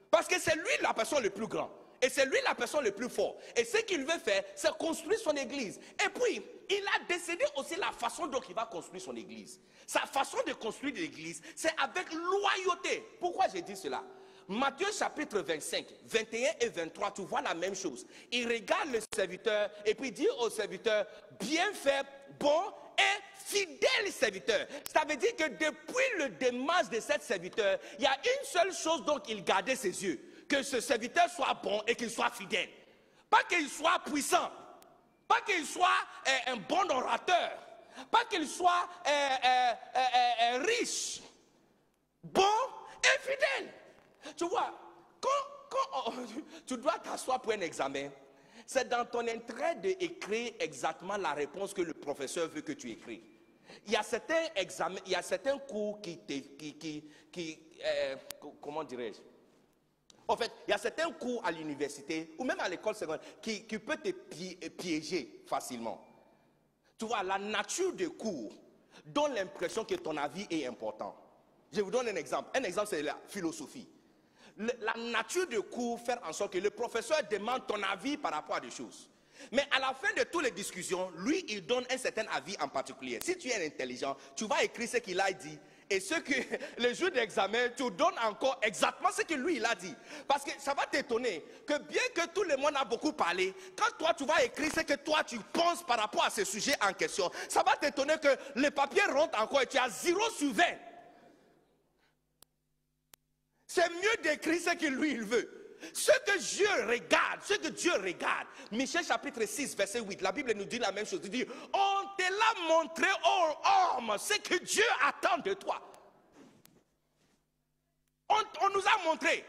Parce que c'est lui la personne le plus grand. Et c'est lui la personne le plus fort. Et ce qu'il veut faire, c'est construire son église. Et puis, il a décidé aussi la façon dont il va construire son église. Sa façon de construire l'église, c'est avec loyauté. Pourquoi j'ai dit cela? Matthieu chapitre 25, 21 et 23, tu vois la même chose. Il regarde le serviteur et puis dit au serviteur, bien fait, bon et fidèle serviteur. Ça veut dire que depuis le démarrage de cet serviteur, il y a une seule chose dont il gardait ses yeux. Que ce serviteur soit bon et qu'il soit fidèle. Pas qu'il soit puissant. Pas qu'il soit un bon orateur. Pas qu'il soit riche. Bon et fidèle. Tu vois, quand tu dois t'asseoir pour un examen, c'est dans ton intérêt d'écrire exactement la réponse que le professeur veut que tu écris. Il y a certains examens, il y a certains cours comment dirais-je? En fait, il y a certains cours à l'université ou même à l'école secondaire qui peuvent te piéger facilement. Tu vois, la nature des cours donne l'impression que ton avis est important. Je vous donne un exemple. Un exemple, c'est la philosophie. La nature du cours fait en sorte que le professeur demande ton avis par rapport à des choses. Mais à la fin de toutes les discussions, lui, il donne un certain avis en particulier. Si tu es intelligent, tu vas écrire ce qu'il a dit. Et le jour d'examen, tu donnes encore exactement ce que lui, il a dit. Parce que ça va t'étonner que bien que tout le monde a beaucoup parlé, quand toi, tu vas écrire ce que toi, tu penses par rapport à ce sujet en question, ça va t'étonner que le papier rentre encore et tu as 0 sur 20. C'est mieux d'écrire ce que lui, il veut. Ce que Dieu regarde, Michée chapitre 6, verset 8, la Bible nous dit la même chose. Il dit, on te l'a montré, oh homme, ce que Dieu attend de toi. On nous a montré.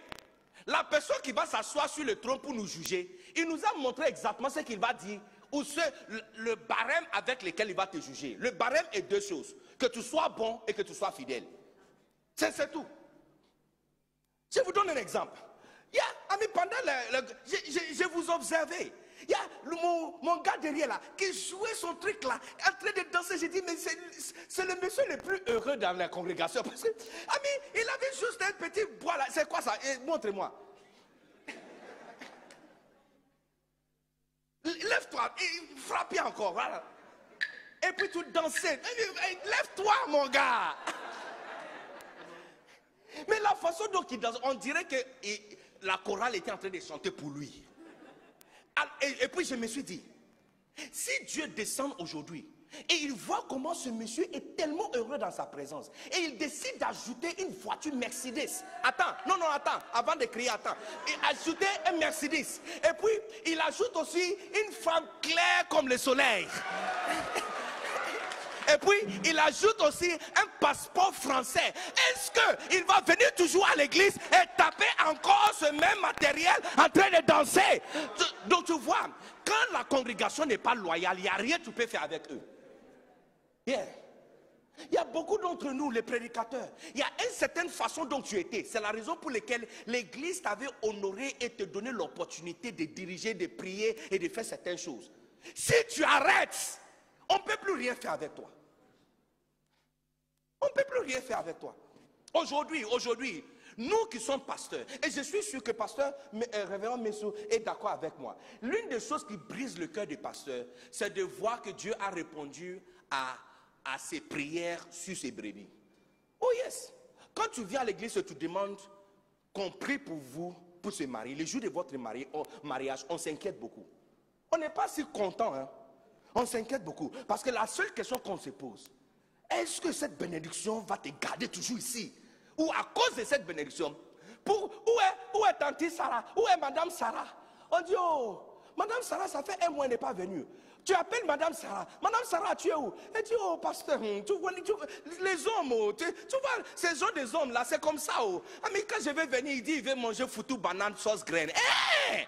La personne qui va s'asseoir sur le trône pour nous juger, il nous a montré exactement ce qu'il va dire, ou le barème avec lequel il va te juger. Le barème est 2 choses, que tu sois bon et que tu sois fidèle. C'est tout. Je vous donne un exemple. Pendant je vous observais. Il y a mon gars derrière là, qui jouait son truc là, en train de danser. J'ai dit, mais c'est le monsieur le plus heureux dans la congrégation. Parce que, il avait juste un petit bois là. C'est quoi ça? Montrez-moi. Lève-toi, frappez encore. Voilà. Et puis tu dansais. Lève-toi, mon gars. Mais la façon dont il danse, on dirait que la chorale était en train de chanter pour lui. Et puis je me suis dit, si Dieu descend aujourd'hui et il voit comment ce monsieur est tellement heureux dans sa présence et il décide d'ajouter une voiture Mercedes. Attends, avant de crier, attends. Il ajoutait un Mercedes. Et puis il ajoute aussi une femme claire comme le soleil. Et puis, il ajoute aussi un passeport français. Est-ce qu'il va venir toujours à l'église et taper encore ce même matériel en train de danser? Donc, tu vois, quand la congrégation n'est pas loyale, il n'y a rien que tu peux faire avec eux. Yeah. Il y a beaucoup d'entre nous, les prédicateurs. Il y a une certaine façon dont tu étais. C'est la raison pour laquelle l'église t'avait honoré et te donné l'opportunité de diriger, de prier et de faire certaines choses. Si tu arrêtes, on ne peut plus rien faire avec toi. On ne peut plus rien faire avec toi. Aujourd'hui, nous qui sommes pasteurs, et je suis sûr que pasteur Révérend Messou est d'accord avec moi. L'une des choses qui brise le cœur des pasteurs, c'est de voir que Dieu a répondu à ses prières sur ses brebis. Oh yes. Quand tu viens à l'église et tu demandes qu'on prie pour vous, pour se marier, le jour de votre mariage, on s'inquiète beaucoup. On n'est pas si content, hein. On s'inquiète beaucoup. Parce que la seule question qu'on se pose, est-ce que cette bénédiction va te garder toujours ici? Ou à cause de cette bénédiction, où est Tante Sarah? Où est Madame Sarah? On dit, oh, Madame Sarah, ça fait 1 mois, elle n'est pas venue. Tu appelles Madame Sarah. Madame Sarah, tu es où? Elle dit, oh, pasteur, tu vois, les hommes, oh, tu vois, ces gens des hommes là, c'est comme ça. Oh. Mais quand je vais venir, il dit, il veut manger foutu, banane, sauce, graine. Hey!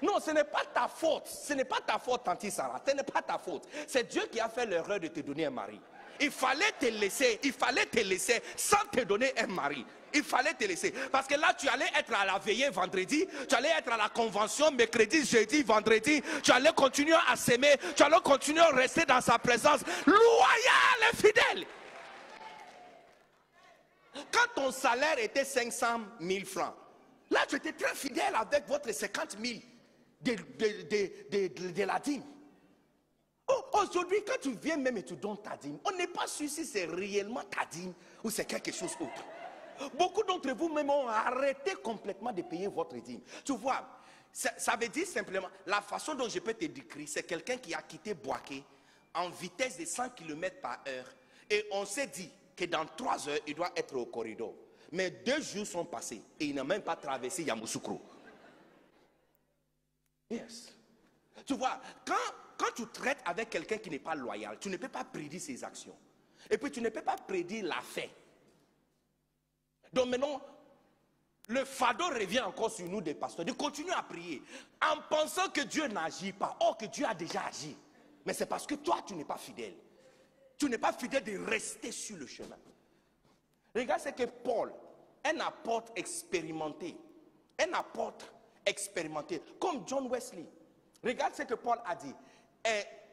Non, ce n'est pas ta faute. Ce n'est pas ta faute, Tante Sarah. Ce n'est pas ta faute. C'est Dieu qui a fait l'erreur de te donner un mari. Il fallait te laisser sans te donner un mari. Il fallait te laisser. Parce que là, tu allais être à la veillée vendredi, tu allais être à la convention mercredi, jeudi, vendredi, tu allais continuer à s'aimer, tu allais continuer à rester dans sa présence, loyal et fidèle. Quand ton salaire était 500 000 francs, Là, tu étais très fidèle avec votre 50 000 de la dîme. Oh, aujourd'hui, quand tu viens même et tu donnes ta dîme, on n'est pas sûr si c'est réellement ta dîme ou c'est quelque chose d'autre. Beaucoup d'entre vous même ont arrêté complètement de payer votre dîme. Tu vois, ça veut dire simplement, la façon dont je peux te décrire, c'est quelqu'un qui a quitté Boaké en vitesse de 100 km/h et on s'est dit que dans 3 heures, il doit être au corridor. Mais 2 jours sont passés et il n'a même pas traversé Yamoussoukro. Yes. Tu vois, quand tu traites avec quelqu'un qui n'est pas loyal, tu ne peux pas prédire ses actions. Et puis tu ne peux pas prédire la fin. Donc maintenant, le fardeau revient encore sur nous des pasteurs, de continuer à prier en pensant que Dieu n'agit pas. Or que Dieu a déjà agi. Mais c'est parce que toi, tu n'es pas fidèle. Tu n'es pas fidèle de rester sur le chemin. Regarde ce que Paul, un apôtre expérimenté, comme John Wesley. Regarde ce que Paul a dit.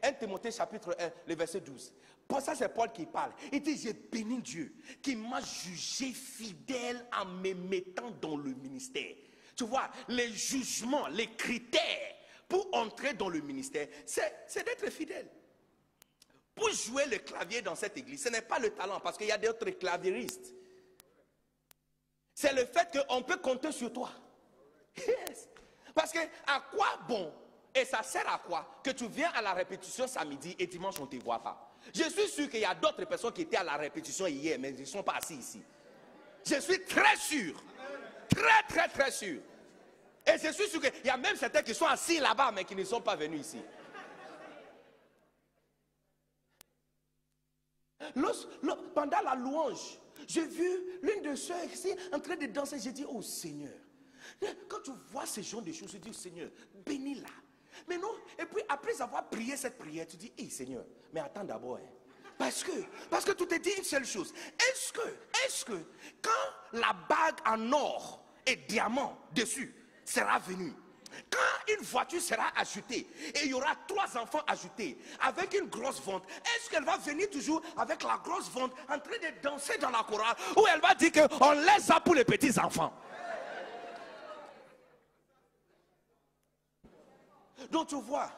1 Timothée chapitre 1, le verset 12. Pour ça, c'est Paul qui parle. Il dit, j'ai béni Dieu qui m'a jugé fidèle en me mettant dans le ministère. Tu vois, les jugements, les critères pour entrer dans le ministère, c'est d'être fidèle. Pour jouer le clavier dans cette église, ce n'est pas le talent, parce qu'il y a d'autres claviéristes. C'est le fait qu'on peut compter sur toi. Yes. Parce que à quoi bon, et ça sert à quoi que tu viens à la répétition samedi et dimanche on ne te voit pas? Je suis sûr qu'il y a d'autres personnes qui étaient à la répétition hier, mais ils ne sont pas assis ici. Je suis très sûr. Très sûr. Et je suis sûr qu'il y a même certains qui sont assis là-bas, mais qui ne sont pas venus ici. Pendant la louange, j'ai vu l'une de sœurs ici en train de danser. J'ai dit, oh Seigneur, quand tu vois ce genre de choses, tu dis, Seigneur, bénis-la. Mais non, et puis après avoir prié cette prière, tu dis, hey Seigneur, mais attends d'abord. Parce que tu te dis une seule chose. Est-ce que quand la bague en or et diamant dessus sera venue, quand une voiture sera ajoutée et il y aura 3 enfants ajoutés avec une grosse vente, est-ce qu'elle va venir toujours avec la grosse vente en train de danser dans la chorale, ou elle va dire qu'on laisse ça pour les petits enfants? Donc tu vois,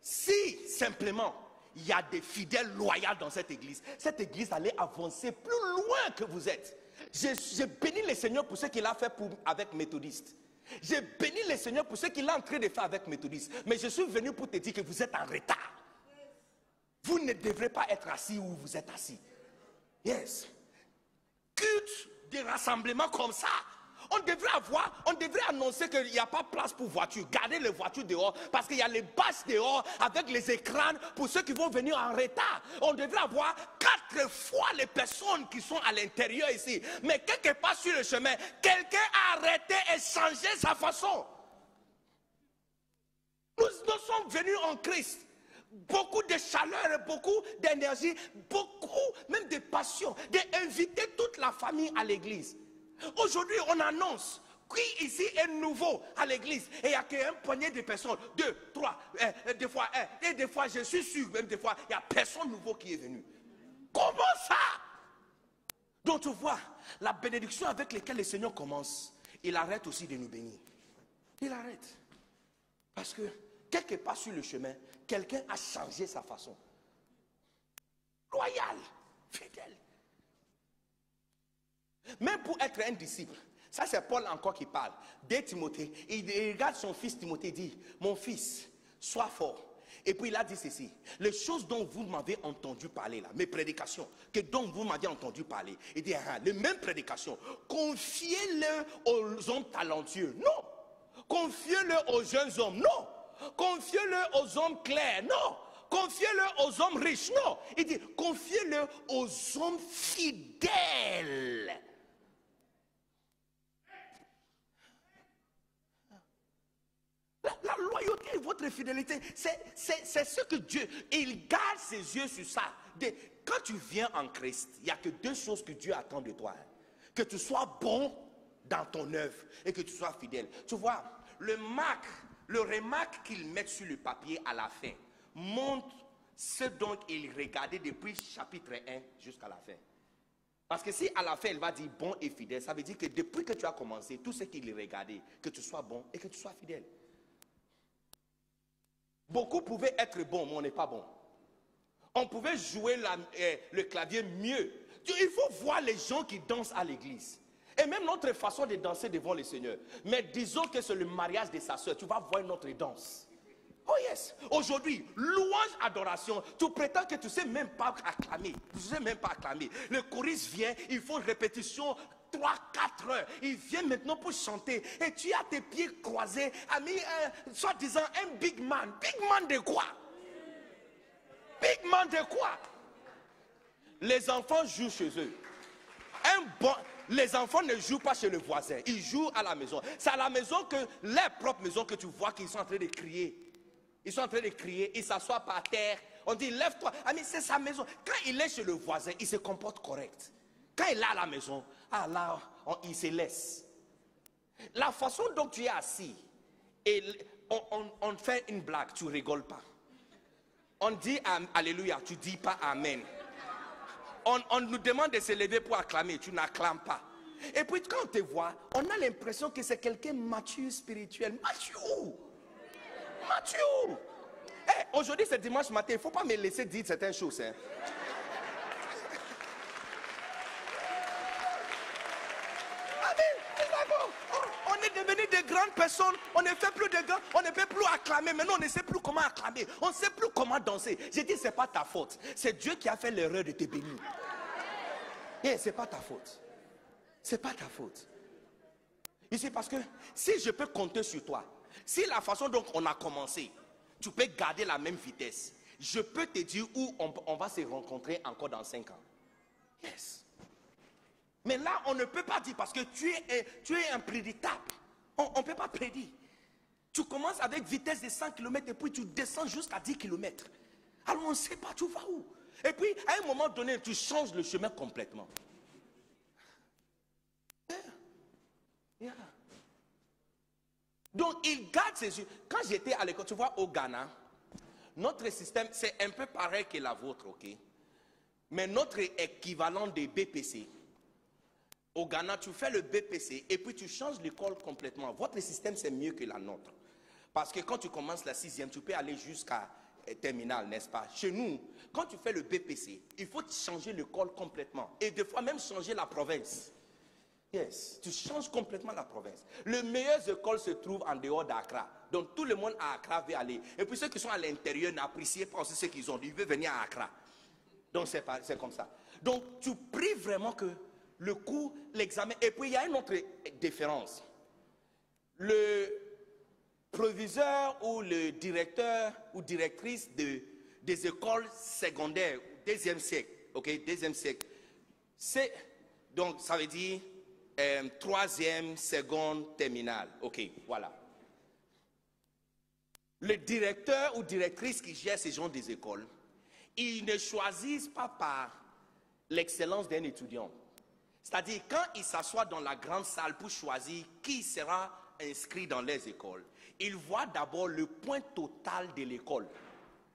si simplement il y a des fidèles loyaux dans cette église allait avancer plus loin que vous êtes. J'ai béni le Seigneur pour ce qu'il a fait avec Méthodiste. J'ai béni le Seigneur pour ce qu'il est en train de faire avec Méthodiste. Mais je suis venu pour te dire que vous êtes en retard. Vous ne devrez pas être assis où vous êtes assis. Yes. Culte de rassemblement comme ça, on devrait annoncer qu'il n'y a pas place pour voiture. Gardez les voitures dehors parce qu'il y a les bâches dehors avec les écrans pour ceux qui vont venir en retard. On devrait avoir 4 fois les personnes qui sont à l'intérieur ici. Mais quelque part sur le chemin, quelqu'un a arrêté et changé sa façon. Nous sommes venus en Christ. Beaucoup de chaleur, beaucoup d'énergie, beaucoup même de passion, d'inviter toute la famille à l'église. Aujourd'hui, on annonce qui ici est nouveau à l'église et il n'y a qu'un poignet de personnes, 2, 3, des fois 1, et des fois, je suis sûr, même des fois, il n'y a personne nouveau qui est venu. Comment ça? Donc tu vois, la bénédiction avec laquelle le Seigneur commence, il arrête aussi de nous bénir. Il arrête. Parce que, quelque part sur le chemin, quelqu'un a changé sa façon. Loyal, fidèle. Même pour être un disciple, ça c'est Paul encore qui parle. Dès Timothée, il regarde son fils Timothée et dit, mon fils, sois fort. Et puis il a dit ceci, les choses dont vous m'avez entendu parler là, mes prédications, dont vous m'avez entendu parler, il dit, les mêmes prédications, confiez-le aux hommes talentueux. Non. Confiez-le aux jeunes hommes. Non. Confiez-le aux hommes clairs. Non. Confiez-le aux hommes riches. Non. Il dit, confiez-le aux hommes fidèles. La loyauté et votre fidélité, c'est ce que Dieu, il garde ses yeux sur ça. Quand tu viens en Christ, il n'y a que 2 choses que Dieu attend de toi. Que tu sois bon dans ton œuvre et que tu sois fidèle. Tu vois, le remarque qu'ils mettent sur le papier à la fin montre ce dont ils regardaient depuis chapitre 1 jusqu'à la fin. Parce que si à la fin, elle va dire bon et fidèle, ça veut dire que depuis que tu as commencé, tout ce qu'il regardait, que tu sois bon et que tu sois fidèle. Beaucoup pouvaient être bons, mais on n'est pas bon. On pouvait jouer le clavier mieux. Il faut voir les gens qui dansent à l'église. Et même notre façon de danser devant le Seigneur. Mais disons que c'est le mariage de sa soeur, tu vas voir notre danse. Oh yes. Aujourd'hui, louange, adoration. Tu prétends que tu ne sais même pas acclamer. Tu ne sais même pas acclamer. Le choriste vient, il faut une répétition 3-4 heures. Il vient maintenant pour chanter. Et tu as tes pieds croisés. Ami, soi-disant un big man. Big man de quoi? Big man de quoi? Les enfants jouent chez eux. Les enfants ne jouent pas chez le voisin. Ils jouent à la maison. C'est à la maison que, leur propre maison, que tu vois qu'ils sont en train de crier. Ils sont en train de crier, ils s'assoient par terre. On dit, lève-toi. Ah, mais c'est sa maison. Quand il est chez le voisin, il se comporte correct. Quand il est à la maison, ah là, il se laisse. La façon dont tu es assis, et on fait une blague, tu rigoles pas. On dit Alléluia, tu dis pas Amen. On nous demande de se lever pour acclamer, tu n'acclames pas. Et puis quand on te voit, on a l'impression que c'est quelqu'un mature spirituel. Mature. Mature. Hey, aujourd'hui c'est dimanche matin, il ne faut pas me laisser dire certaines choses. Hein. On est devenu de grandes personnes, on ne fait plus de grands, on ne peut plus acclamer. Maintenant on ne sait plus comment acclamer, on ne sait plus comment danser. J'ai dit c'est pas ta faute, c'est Dieu qui a fait l'erreur de te bénir. Et c'est pas ta faute. C'est pas ta faute. Ici parce que si je peux compter sur toi, si la façon dont on a commencé, tu peux garder la même vitesse, je peux te dire où on va se rencontrer encore dans 5 ans. Yes. Mais là, on ne peut pas dire parce que tu es imprédictable. On ne peut pas prédire. Tu commences avec vitesse de 100 km et puis tu descends jusqu'à 10 km. Alors on ne sait pas, tu vas où. Et puis, à un moment donné, tu changes le chemin complètement. Yeah. Donc, il garde ses yeux. Quand j'étais à l'école, tu vois, au Ghana, notre système, c'est un peu pareil que la vôtre, ok? Mais notre équivalent de BPC, au Ghana, tu fais le BPC et puis tu changes l'école complètement. Votre système, c'est mieux que la nôtre. Parce que quand tu commences la 6e, tu peux aller jusqu'à terminale, n'est-ce pas? Chez nous, quand tu fais le BPC, il faut changer l'école complètement. Et des fois même changer la province. Yes, tu changes complètement la province. Les meilleures écoles se trouvent en dehors d'Accra. Donc tout le monde à Accra veut aller. Et puis ceux qui sont à l'intérieur n'apprécient pas aussi ce qu'ils ont. Ils veulent venir à Accra. Donc c'est comme ça. Donc tu pries vraiment que le cours, l'examen. Et puis il y a une autre différence. Le proviseur ou le directeur ou directrice des écoles secondaires, deuxième siècle, ok, deuxième siècle, c'est, donc ça veut dire 3e, seconde, terminale, ok, voilà. Le directeur ou directrice qui gère ces gens des écoles, ils ne choisissent pas par l'excellence d'un étudiant. C'est-à-dire, quand ils s'assoient dans la grande salle pour choisir qui sera inscrit dans les écoles, ils voient d'abord le point total de l'école.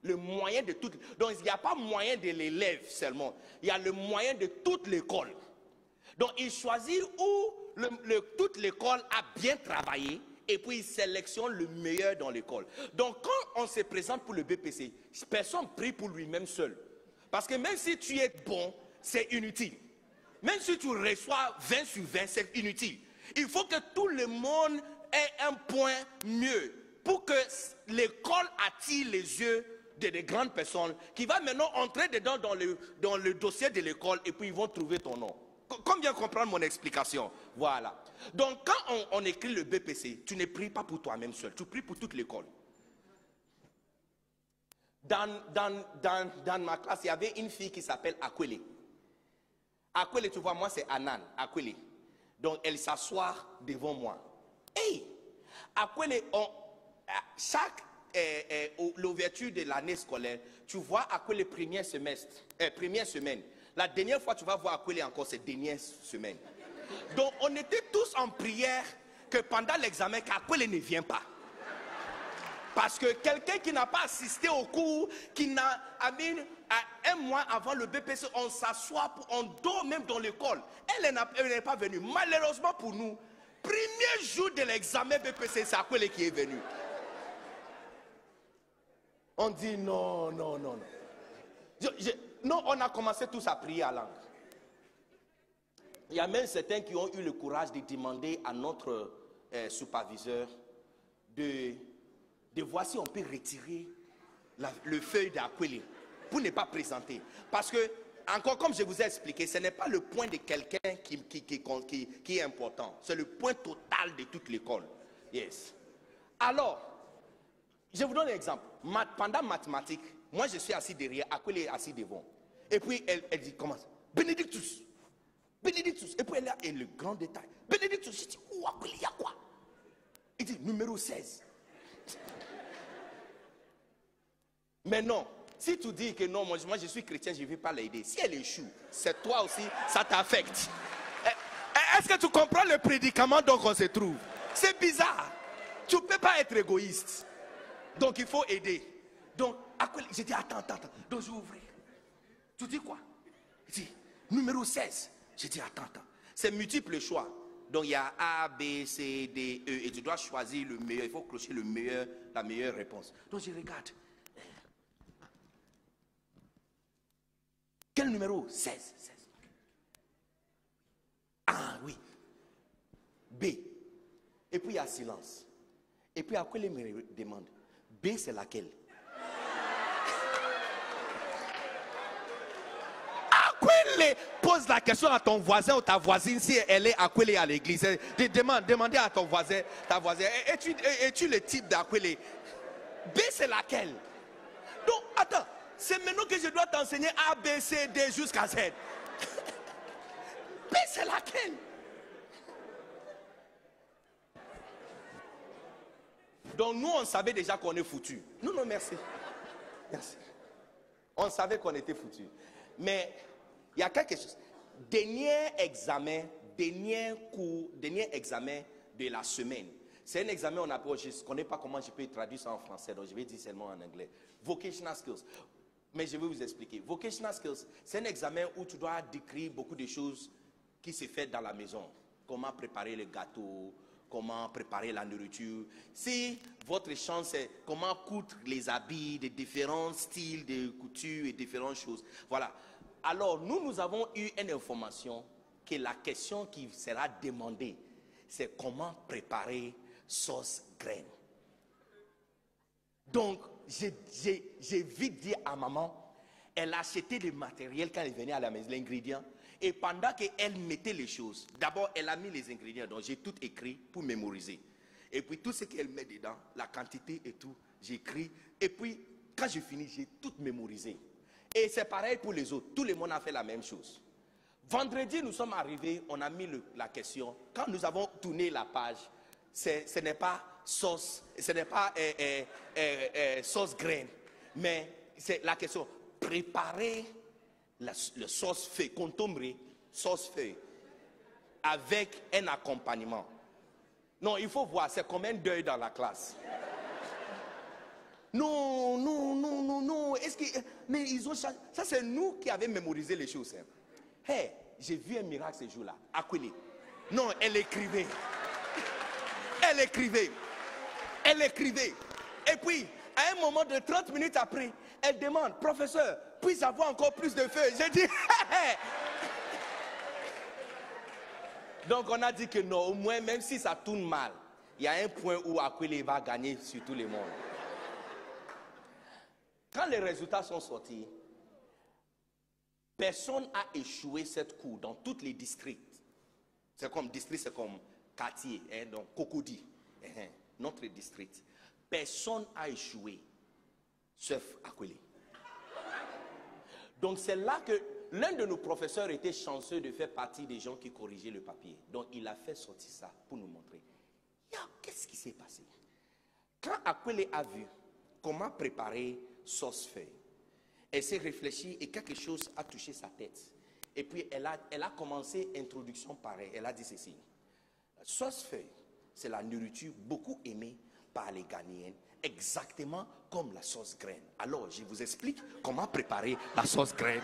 Le moyen de toute. Donc, il n'y a pas moyen de l'élève seulement. Il y a le moyen de toute l'école. Donc, ils choisissent où toute l'école a bien travaillé et puis ils sélectionnent le meilleur dans l'école. Donc, quand on se présente pour le BPC, personne prie pour lui-même seul. Parce que même si tu es bon, c'est inutile. Même si tu reçois 20 sur 20, c'est inutile. Il faut que tout le monde ait un point mieux pour que l'école attire les yeux de grandes personnes qui vont maintenant entrer dedans dans le dossier de l'école et puis ils vont trouver ton nom. Combien comprendre mon explication? Voilà. Donc quand on écrit le BPC, tu ne pries pas pour toi-même seul, tu pries pour toute l'école. Dans ma classe, il y avait une fille qui s'appelle Akwele. Akwele, tu vois, moi c'est Anan, Akwele. Donc elle s'assoit devant moi. Hey! Akwele, chaque l'ouverture de l'année scolaire, tu vois Akwele première semaine. La dernière fois tu vas voir Akwele encore cette dernière semaine. Donc on était tous en prière que pendant l'examen, qu'Akwele ne vient pas. Parce que quelqu'un qui n'a pas assisté au cours, qui n'a, à un mois avant le BPC, on s'assoit, on dort même dans l'école. Elle n'est pas venue. Malheureusement pour nous, premier jour de l'examen BPC, c'est Akwele qui est venu. On dit non, non, non, non. Non, on a commencé tous à prier à langue. Il y a même certains qui ont eu le courage de demander à notre superviseur de voir si on peut retirer le feuille d'Akwele pour ne pas présenter. Parce que, encore comme je vous ai expliqué, ce n'est pas le point de quelqu'un qui est important. C'est le point total de toute l'école. Yes. Alors, je vous donne un exemple. Pendant mathématiques, moi je suis assis derrière, Akwele est assis devant. Et puis elle dit, commence. Bénédictus. Bénédictus. Et puis elle a le grand détail. Bénédictus. Je dis, où Akwele, il y a quoi? Il dit, numéro 16. Mais non, si tu dis que non, moi je suis chrétien, je ne vais pas l'aider. Si elle échoue, c'est toi aussi, ça t'affecte. Est-ce que tu comprends le prédicament dont on se trouve? C'est bizarre. Tu ne peux pas être égoïste. Donc il faut aider. Donc, j'ai dit, attends. Donc je vais ouvrir. Tu dis quoi? Il dit, numéro 16. J'ai dit, attends. C'est multiple choix. Donc il y a A, B, C, D, E. Et tu dois choisir le meilleur. Il faut clocher le meilleur, la meilleure réponse. Donc je regarde. Quel numéro? 16. Ah oui. B. Et puis il y a silence. Et puis Akwele me demande, B c'est laquelle? Akwele pose la question à ton voisin ou ta voisine si elle est Akwele à l'église. Demandez à ton voisin, ta voisine, es-tu le type d'Akwele? B c'est laquelle? Donc attends. C'est maintenant que je dois t'enseigner A, B, C, D jusqu'à Z. B, c'est laquelle? Donc nous, on savait déjà qu'on est foutu. Non, merci. Merci. On savait qu'on était foutu. Mais il y a quelque chose. Dernier examen de la semaine. C'est un examen, je ne connais pas comment je peux traduire ça en français, donc je vais dire seulement en anglais. Vocational skills. Mais je vais vous expliquer. Vocational skills, c'est un examen où tu dois décrire beaucoup de choses qui se font dans la maison. Comment préparer le gâteau, comment préparer la nourriture. Si votre chance c'est comment coudre les habits de différents styles de couture et différentes choses. Voilà. Alors, nous avons eu une information que la question qui sera demandée, c'est comment préparer sauce graine. Donc, j'ai vite dit à maman, elle a acheté le matériel quand elle venait à la maison, l'ingrédient. Et pendant qu'elle mettait les choses, d'abord elle a mis les ingrédients, donc j'ai tout écrit pour mémoriser. Et puis tout ce qu'elle met dedans, la quantité et tout, j'ai écrit. Et puis quand j'ai fini, j'ai tout mémorisé. Et c'est pareil pour les autres, tout le monde a fait la même chose. Vendredi, nous sommes arrivés, on a mis la question. Quand nous avons tourné la page, ce n'est pas sauce, ce n'est pas sauce graine, mais c'est la question, préparer le sauce feuille, contombré, sauce feuille, avec un accompagnement. Non, il faut voir, c'est comme un deuil dans la classe. Non. Mais ils ont changé. Ça, c'est nous qui avons mémorisé les choses. Hein. Hey, j'ai vu un miracle ce jour-là. Akwele. Non, elle écrivait. Et puis, à un moment de 30 minutes après, elle demande, professeur, puis-je avoir encore plus de feuilles? J'ai dit, hey. Donc on a dit que non, au moins, même si ça tourne mal, il y a un point où Akwele va gagner sur tout le monde. Quand les résultats sont sortis, personne n'a échoué cette cour dans tous les districts. C'est comme district, c'est comme quartier, hein, donc Cocody, notre district. Personne n'a échoué, sauf Akwele. Donc c'est là que l'un de nos professeurs était chanceux de faire partie des gens qui corrigeaient le papier. Donc il a fait sortir ça pour nous montrer. Qu'est-ce qui s'est passé? Quand Akwele a vu comment préparer sauce feuille, elle s'est réfléchie et quelque chose a touché sa tête. Et puis elle a commencé introduction pareille. Elle a dit ceci. Sauce feuille, c'est la nourriture beaucoup aimée par les Ghanéens, exactement comme la sauce graine. Alors, je vous explique comment préparer la sauce graine.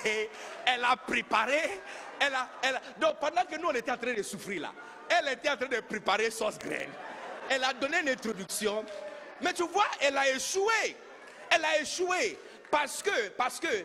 Et elle a préparé, donc pendant que nous on était en train de souffrir là, elle était en train de préparer sauce graine. Elle a donné une introduction, mais tu vois, elle a échoué. Elle a échoué parce que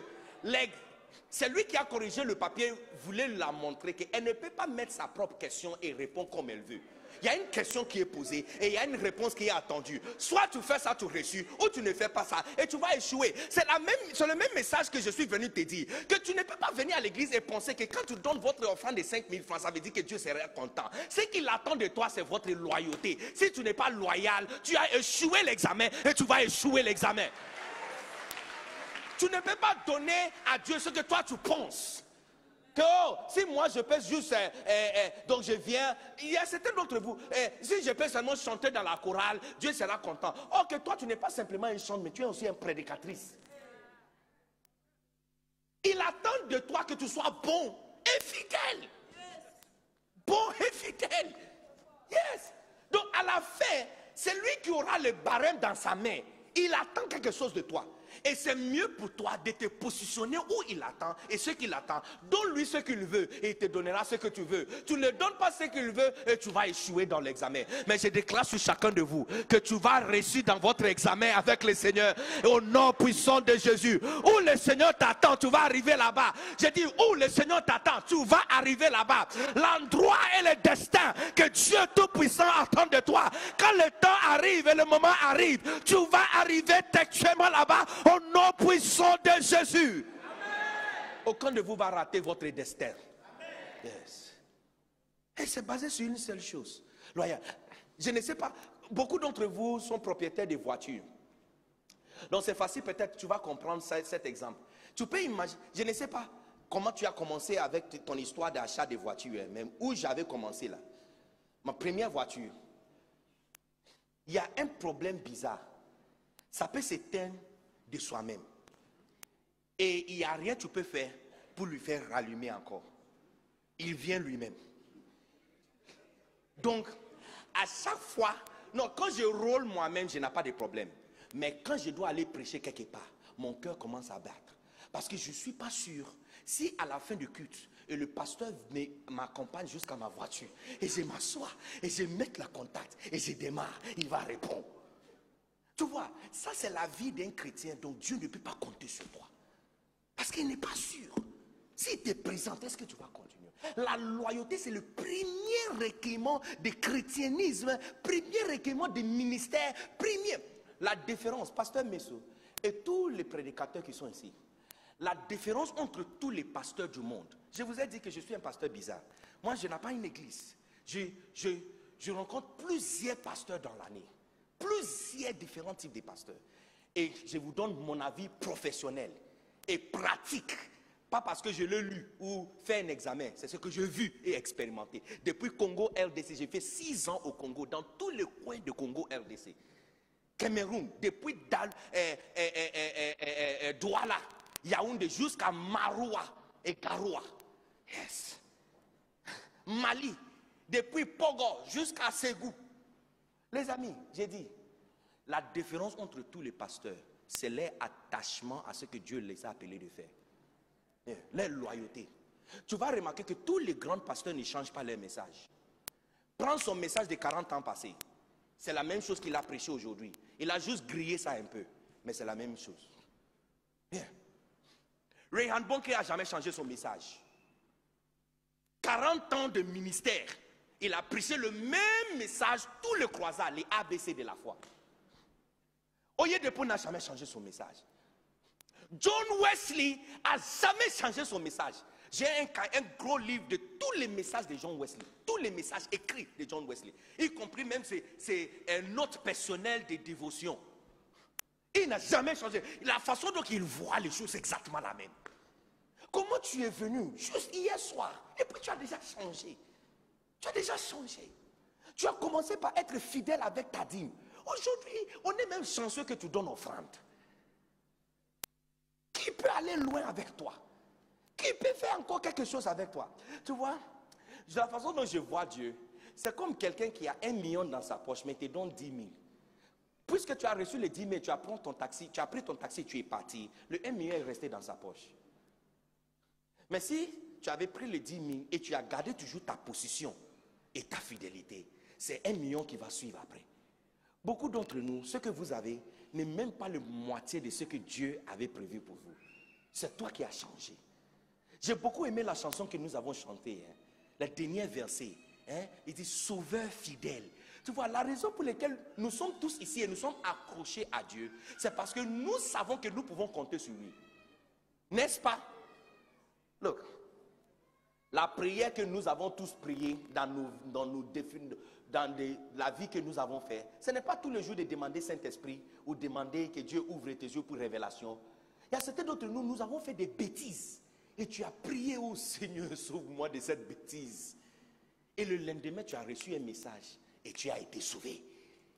c'est lui qui a corrigé le papier, voulait la montrer qu'elle ne peut pas mettre sa propre question et répondre comme elle veut. Il y a une question qui est posée et il y a une réponse qui est attendue. Soit tu fais ça, tu reçus, ou tu ne fais pas ça et tu vas échouer. C'est le même message que je suis venu te dire. Que tu ne peux pas venir à l'église et penser que quand tu donnes votre offrande de 5 000 francs, ça veut dire que Dieu sera content. Ce qu'il attend de toi, c'est votre loyauté. Si tu n'es pas loyal, tu as échoué l'examen et tu vas échouer l'examen. Tu ne peux pas donner à Dieu ce que toi tu penses. Que oh, si moi je peux juste, donc je viens, il y a certains d'entre vous, si je peux seulement chanter dans la chorale, Dieu sera content. Or que toi tu n'es pas simplement une chante, mais tu es aussi une prédicatrice. Il attend de toi que tu sois bon et fidèle. Bon et fidèle. Yes. Donc à la fin, c'est lui qui aura le barème dans sa main. Il attend quelque chose de toi. Et c'est mieux pour toi de te positionner où il attend et ce qu'il attend. Donne-lui ce qu'il veut et il te donnera ce que tu veux. Tu ne donnes pas ce qu'il veut et tu vas échouer dans l'examen. Mais je déclare sur chacun de vous que tu vas réussir dans votre examen avec le Seigneur. Et au nom puissant de Jésus. Où le Seigneur t'attend, tu vas arriver là-bas. Je dis où le Seigneur t'attend, tu vas arriver là-bas. L'endroit et le destin que Dieu Tout-Puissant attend de toi. Quand le temps arrive et le moment arrive, tu vas arriver textuellement là-bas. Au nom puissant de Jésus. Amen. Aucun de vous va rater votre destin. Yes. Et c'est basé sur une seule chose. Loyal. Je ne sais pas, beaucoup d'entre vous sont propriétaires de voitures. Donc c'est facile, peut-être tu vas comprendre cet exemple. Tu peux imaginer, je ne sais pas comment tu as commencé avec ton histoire d'achat de voitures, même où j'avais commencé là. Ma première voiture. Il y a un problème bizarre. Ça peut s'éteindre de soi-même. Et il n'y a rien que tu peux faire pour lui faire rallumer encore. Il vient lui-même. Donc, à chaque fois, non, quand je roule moi-même, je n'ai pas de problème. Mais quand je dois aller prêcher quelque part, mon cœur commence à battre. Parce que je ne suis pas sûr si à la fin du culte, et le pasteur m'accompagne jusqu'à ma voiture, et je m'assois, et je mets la contact, et je démarre, il va répondre. Tu vois, ça c'est la vie d'un chrétien, donc Dieu ne peut pas compter sur toi. Parce qu'il n'est pas sûr. S'il te présente, est-ce que tu vas continuer? La loyauté, c'est le premier requérement de christianisme, premier requérement de ministère, premier. La différence, pasteur Messo et tous les prédicateurs qui sont ici, la différence entre tous les pasteurs du monde. Je vous ai dit que je suis un pasteur bizarre. Moi, je n'ai pas une église. Je rencontre plusieurs pasteurs dans l'année. Plusieurs différents types de pasteurs. Et je vous donne mon avis professionnel et pratique. Pas parce que je l'ai lu ou fait un examen. C'est ce que j'ai vu et expérimenté. Depuis Congo RDC, j'ai fait 6 ans au Congo, dans tous les coins de Congo RDC. Cameroun, depuis Douala, Yaoundé jusqu'à Maroua et Garoua. Yes. Mali, depuis Pogo jusqu'à Ségou. Les amis, j'ai dit, la différence entre tous les pasteurs, c'est leur attachement à ce que Dieu les a appelés de faire. Leur loyauté. Tu vas remarquer que tous les grands pasteurs ne changent pas leur message. Prends son message de 40 ans passés. C'est la même chose qu'il a prêché aujourd'hui. Il a juste grillé ça un peu. Mais c'est la même chose. Bien. Reinhard Bonnke n'a jamais changé son message. 40 ans de ministère. Il a prêché le même message, tout le croisade, les ABC de la foi. Oyedepo n'a jamais changé son message. John Wesley n'a jamais changé son message. J'ai un gros livre de tous les messages de John Wesley. Tous les messages écrits de John Wesley. Y compris même c'est un note personnelle de dévotion. Il n'a jamais changé. La façon dont il voit les choses, c'est exactement la même. Comment tu es venu juste hier soir et puis tu as déjà changé. Tu as déjà changé. Tu as commencé par être fidèle avec ta dîme. Aujourd'hui, on est même chanceux que tu donnes offrande. Qui peut aller loin avec toi? Qui peut faire encore quelque chose avec toi? Tu vois, de la façon dont je vois Dieu, c'est comme quelqu'un qui a 1 million dans sa poche, mais te donne 10 000. Puisque tu as reçu les 10 000, tu as pris ton taxi, tu es parti. Le 1 million est resté dans sa poche. Mais si tu avais pris les 10 000 et tu as gardé toujours ta position et ta fidélité, c'est 1 million qui va suivre après. Beaucoup d'entre nous, ce que vous avez n'est même pas la moitié de ce que Dieu avait prévu pour vous. C'est toi qui as changé. J'ai beaucoup aimé la chanson que nous avons chantée, hein. Le dernier verset, hein, il dit Sauveur fidèle. Tu vois, la raison pour laquelle nous sommes tous ici et nous sommes accrochés à Dieu, c'est parce que nous savons que nous pouvons compter sur lui. N'est-ce pas? Look, la prière que nous avons tous priée dans la vie que nous avons fait, ce n'est pas tous les jours de demander Saint-Esprit ou demander que Dieu ouvre tes yeux pour révélation. Il y a certains d'entre nous, nous avons fait des bêtises. Et tu as prié, oh Seigneur, sauve-moi de cette bêtise. Et le lendemain, tu as reçu un message et tu as été sauvé.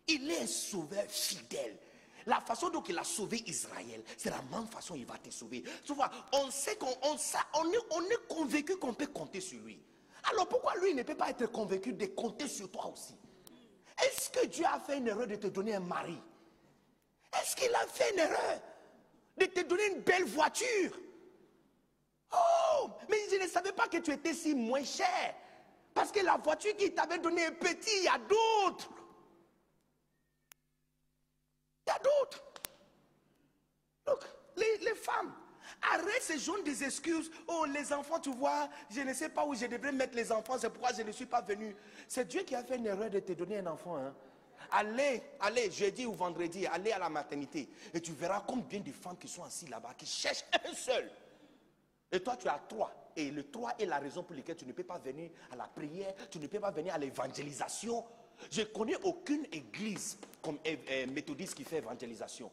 Il est un sauveur fidèle. La façon dont il a sauvé Israël, c'est la même façon qu'il va te sauver. Tu vois, on sait on est convaincu qu'on peut compter sur lui. Alors pourquoi lui ne peut pas être convaincu de compter sur toi aussi? Est-ce que Dieu a fait une erreur de te donner un mari? Est-ce qu'il a fait une erreur de te donner une belle voiture? Oh, mais je ne savais pas que tu étais si moins cher. Parce que la voiture qu'il t'avait donnée est petite, il y a d'autres. Il y a d'autres. Donc, les femmes, arrête ce genre des excuses. Oh, les enfants, tu vois, je ne sais pas où je devrais mettre les enfants, c'est pourquoi je ne suis pas venu. C'est Dieu qui a fait une erreur de te donner un enfant. Hein. Allez, jeudi ou vendredi, allez à la maternité. Et tu verras combien de femmes qui sont assises là-bas, qui cherchent un seul. Et toi, tu as 3. Et le 3 est la raison pour laquelle tu ne peux pas venir à la prière, tu ne peux pas venir à l'évangélisation. Je ne connais aucune église comme méthodiste qui fait évangélisation.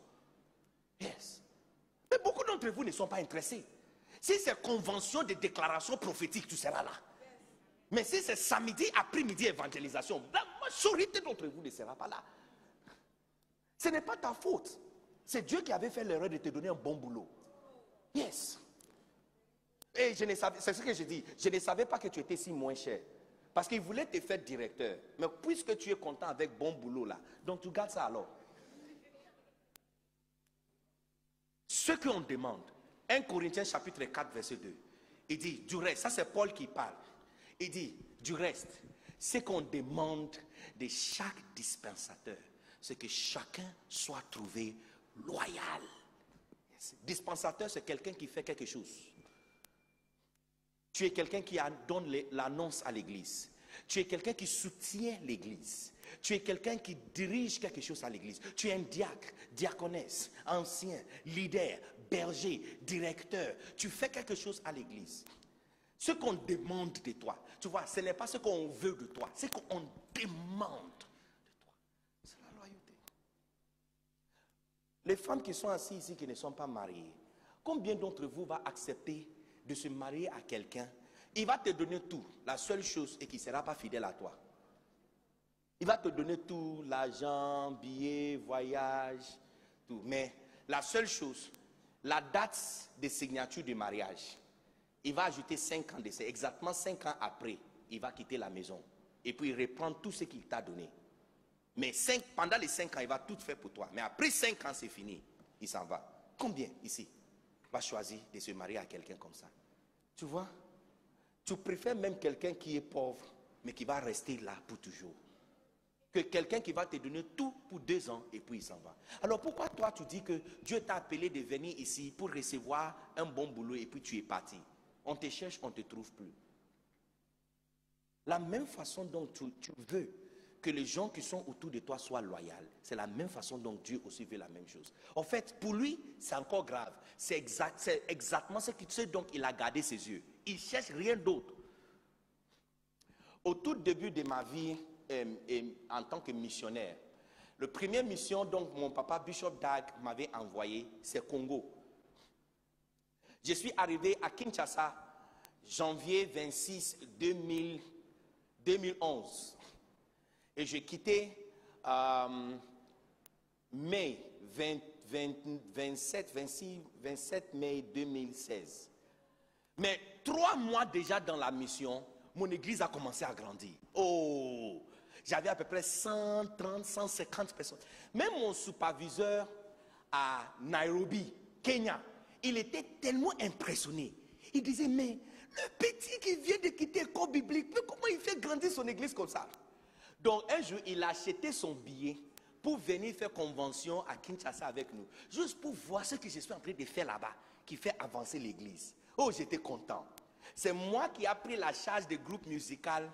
Yes. Mais beaucoup d'entre vous ne sont pas intéressés. Si c'est convention de déclaration prophétique, tu seras là. Mais si c'est samedi après-midi évangélisation, la majorité d'entre vous ne sera pas là. Ce n'est pas ta faute. C'est Dieu qui avait fait l'erreur de te donner un bon boulot. Yes. Et je ne savais, c'est ce que je dis, je ne savais pas que tu étais si moins cher. Parce qu'il voulait te faire directeur. Mais puisque tu es content avec bon boulot là, donc tu gardes ça alors. Ce qu'on demande, 1 Corinthiens chapitre 4 verset 2, il dit, du reste, ça c'est Paul qui parle. Il dit, du reste, ce qu'on demande de chaque dispensateur, c'est que chacun soit trouvé loyal. Dispensateur, c'est quelqu'un qui fait quelque chose. Tu es quelqu'un qui donne l'annonce à l'église. Tu es quelqu'un qui soutient l'église. Tu es quelqu'un qui dirige quelque chose à l'église. Tu es un diacre, diaconesse, ancien, leader, berger, directeur. Tu fais quelque chose à l'église. Ce qu'on demande de toi, tu vois, ce n'est pas ce qu'on veut de toi, c'est ce qu'on demande de toi. C'est la loyauté. Les femmes qui sont assises ici, qui ne sont pas mariées, combien d'entre vous va accepter de se marier à quelqu'un? Il va te donner tout. La seule chose est qu'il ne sera pas fidèle à toi. Il va te donner tout, l'argent, billets, voyage, tout. Mais la seule chose, la date de signature du mariage, il va ajouter 5 ans d'essai. Exactement 5 ans après, il va quitter la maison. Et puis il reprend tout ce qu'il t'a donné. Mais pendant les 5 ans, il va tout faire pour toi. Mais après 5 ans, c'est fini. Il s'en va. Combien ici va choisir de se marier à quelqu'un comme ça? Tu vois? Tu préfères même quelqu'un qui est pauvre, mais qui va rester là pour toujours, que quelqu'un qui va te donner tout pour 2 ans et puis il s'en va. Alors pourquoi toi tu dis que Dieu t'a appelé de venir ici pour recevoir un bon boulot et puis tu es parti? On te cherche, on ne te trouve plus. La même façon dont tu veux que les gens qui sont autour de toi soient loyaux, c'est la même façon dont Dieu aussi veut la même chose. En fait, pour lui, c'est encore grave. C'est exactement ce dont il a gardé ses yeux. Il ne cherche rien d'autre. Au tout début de ma vie en tant que missionnaire, la première mission dont mon papa Bishop Dag m'avait envoyé, c'est Congo. Je suis arrivé à Kinshasa, janvier 26 2011. Et j'ai quitté mai 27 mai 2016. Mais 3 mois déjà dans la mission, mon église a commencé à grandir. Oh, J'avais à peu près 130, 150 personnes. Même mon superviseur à Nairobi, Kenya, il était tellement impressionné. Il disait, mais le petit qui vient de quitter l'école biblique, comment il fait grandir son église comme ça? Donc un jour, il a acheté son billet pour venir faire convention à Kinshasa avec nous. Juste pour voir ce que je suis en train de faire là-bas, qui fait avancer l'église. Oh, j'étais content. C'est moi qui ai pris la charge du groupe musical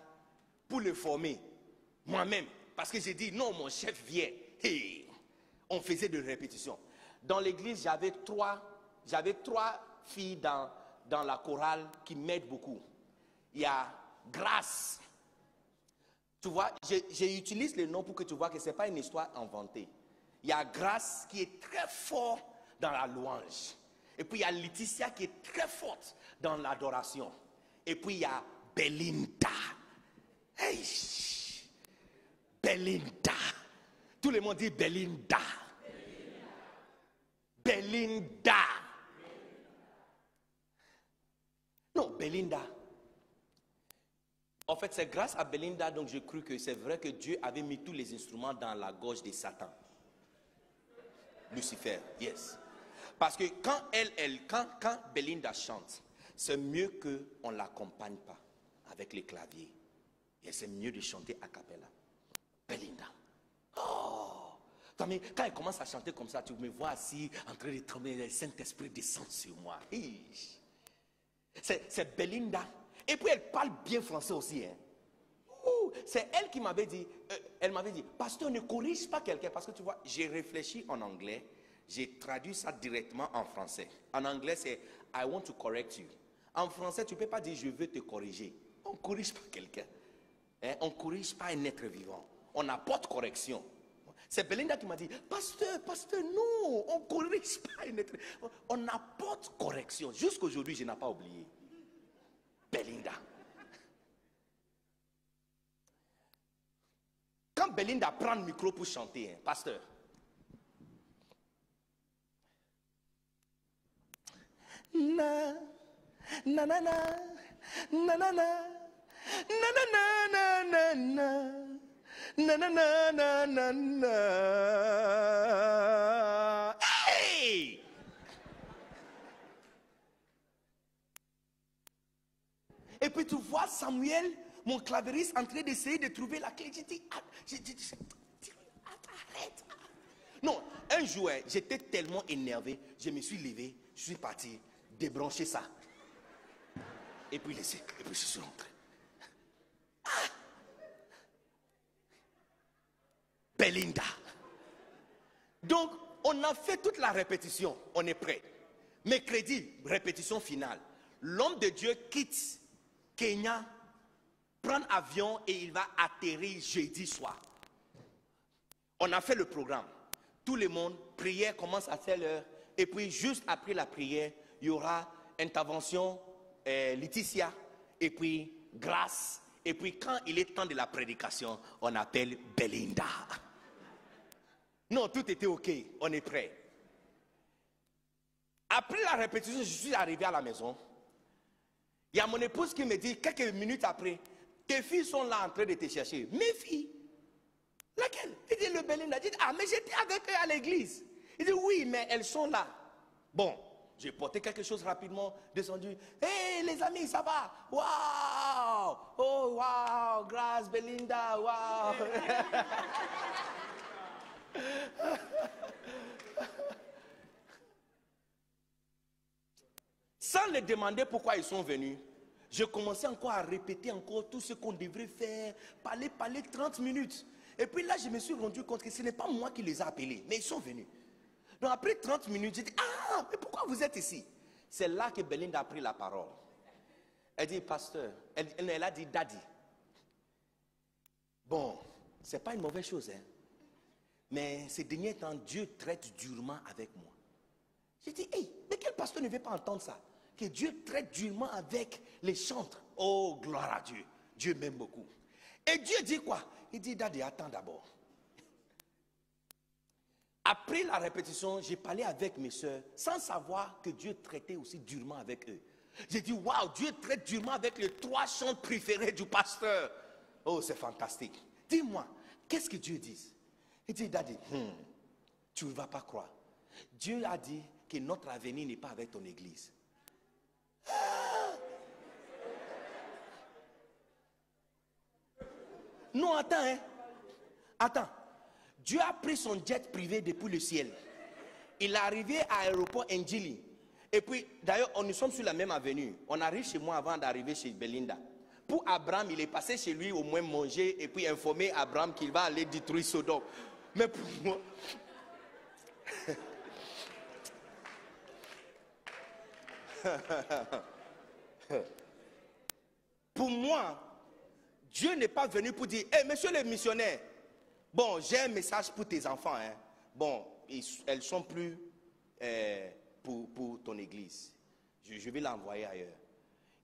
pour le former. Moi-même. Parce que j'ai dit, non, mon chef vient. Hey. On faisait de répétitions. Dans l'église, j'avais trois filles dans la chorale qui m'aident beaucoup. Il y a Grâce. Tu vois, j'utilise le nom pour que tu vois que ce n'est pas une histoire inventée. Il y a Grâce qui est très fort dans la louange. Et puis il y a Laetitia qui est très forte dans l'adoration. Et puis il y a Belinda. Hey! Belinda. Tout le monde dit Belinda. Belinda. Non, Belinda. En fait, c'est grâce à Belinda donc j'ai cru que c'est vrai que Dieu avait mis tous les instruments dans la gorge de Satan. Lucifer, yes. Parce que quand Belinda chante, c'est mieux qu'on ne l'accompagne pas avec les claviers. Et c'est mieux de chanter a cappella. Belinda. Oh! Quand elle commence à chanter comme ça, tu me vois assis en train de trembler, le Saint-Esprit descend sur moi. C'est Belinda. Et puis elle parle bien français aussi. Hein. C'est elle qui m'avait dit, pasteur, ne corrige pas quelqu'un. Parce que tu vois, j'ai réfléchi en anglais, j'ai traduit ça directement en français. En anglais, c'est I want to correct you. En français, tu ne peux pas dire je veux te corriger. On ne corrige pas quelqu'un. Hein? On ne corrige pas un être vivant. On apporte correction. C'est Belinda qui m'a dit, pasteur, non, on ne corrige pas un être vivant. On apporte correction. Jusqu'aujourd'hui, je n'ai pas oublié. Belinda. Quand Belinda prend le micro pour chanter, hein, pasteur, na na na na na na na na na na na na na na. Hey! Et puis tu vois Samuel, mon clavieriste, en train d'essayer de trouver la clé. J'ai dit, arrête. Non, un jour, j'étais tellement énervé, je me suis levé, je suis parti débrancher ça. Et puis je suis rentré. Ah! Belinda. Donc, on a fait toute la répétition, on est prêt. Mercredi, répétition finale. L'homme de Dieu quitte Kenya, prend avion et il va atterrir jeudi soir. On a fait le programme. Tout le monde, prière commence à 7h. Et puis juste après la prière, il y aura intervention Laetitia et puis Grâce. Et puis quand il est temps de la prédication, on appelle Belinda. Non, tout était ok, on est prêt. Après la répétition, je suis arrivé à la maison. Il y a mon épouse qui me dit, quelques minutes après, tes filles sont là en train de te chercher. Mes filles? Laquelle? Il dit le Belinda. Il dit, ah, mais j'étais avec eux à l'église. Il dit, oui, mais elles sont là. Bon, j'ai porté quelque chose rapidement, descendu. Hé, les amis, ça va? Waouh! Oh, waouh! Grâce, Belinda, waouh! Sans les demander pourquoi ils sont venus, je commençais encore à répéter encore tout ce qu'on devrait faire, parler 30 minutes. Et puis là, je me suis rendu compte que ce n'est pas moi qui les ai appelés, mais ils sont venus. Donc après 30 minutes, j'ai dit, ah, mais pourquoi vous êtes ici? C'est là que Belinda a pris la parole. Elle dit, pasteur, elle a dit, daddy. Bon, c'est pas une mauvaise chose, hein. Mais ces derniers temps, Dieu traite durement avec moi. J'ai dit, hey, mais quel pasteur ne veut pas entendre ça? Que Dieu traite durement avec les chantres. Oh, gloire à Dieu. Dieu m'aime beaucoup. Et Dieu dit quoi? Il dit, daddy, attends d'abord. Après la répétition, j'ai parlé avec mes soeurs sans savoir que Dieu traitait aussi durement avec eux. J'ai dit, waouh, Dieu traite durement avec les 3 chants préférés du pasteur. Oh, c'est fantastique. dis-moi, qu'est-ce que Dieu dit? Il dit, Daddy, tu ne vas pas croire. Dieu a dit que notre avenir n'est pas avec ton église. Non, attends, hein. Attends. Dieu a pris son jet privé depuis le ciel. Il est arrivé à l'aéroport Njili. Et puis, d'ailleurs, nous sommes sur la même avenue. On arrive chez moi avant d'arriver chez Belinda. Pour Abraham, il est passé chez lui au moins manger et puis informer Abraham qu'il va aller détruire Sodome. Mais pour moi... Pour moi, Dieu n'est pas venu pour dire, hey, monsieur le missionnaire, bon, j'ai un message pour tes enfants. Hein. Bon, elles sont plus pour ton église. Je vais l'envoyer ailleurs.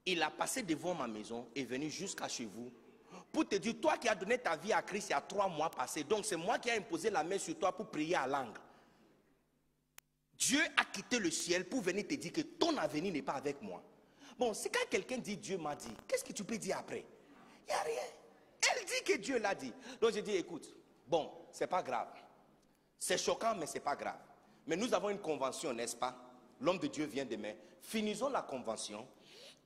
Il a passé devant ma maison et venu jusqu'à chez vous pour te dire, toi qui as donné ta vie à Christ il y a 3 mois passés, donc c'est moi qui ai imposé la main sur toi pour prier à langue. Dieu a quitté le ciel pour venir te dire que ton avenir n'est pas avec moi. Bon, c'est quand quelqu'un dit Dieu m'a dit, qu'est-ce que tu peux dire après? Il n'y a rien. Elle dit que Dieu l'a dit. Donc j'ai dit, écoute, bon, c'est pas grave. C'est choquant, mais c'est pas grave. Mais nous avons une convention, n'est-ce pas? L'homme de Dieu vient demain. Finissons la convention.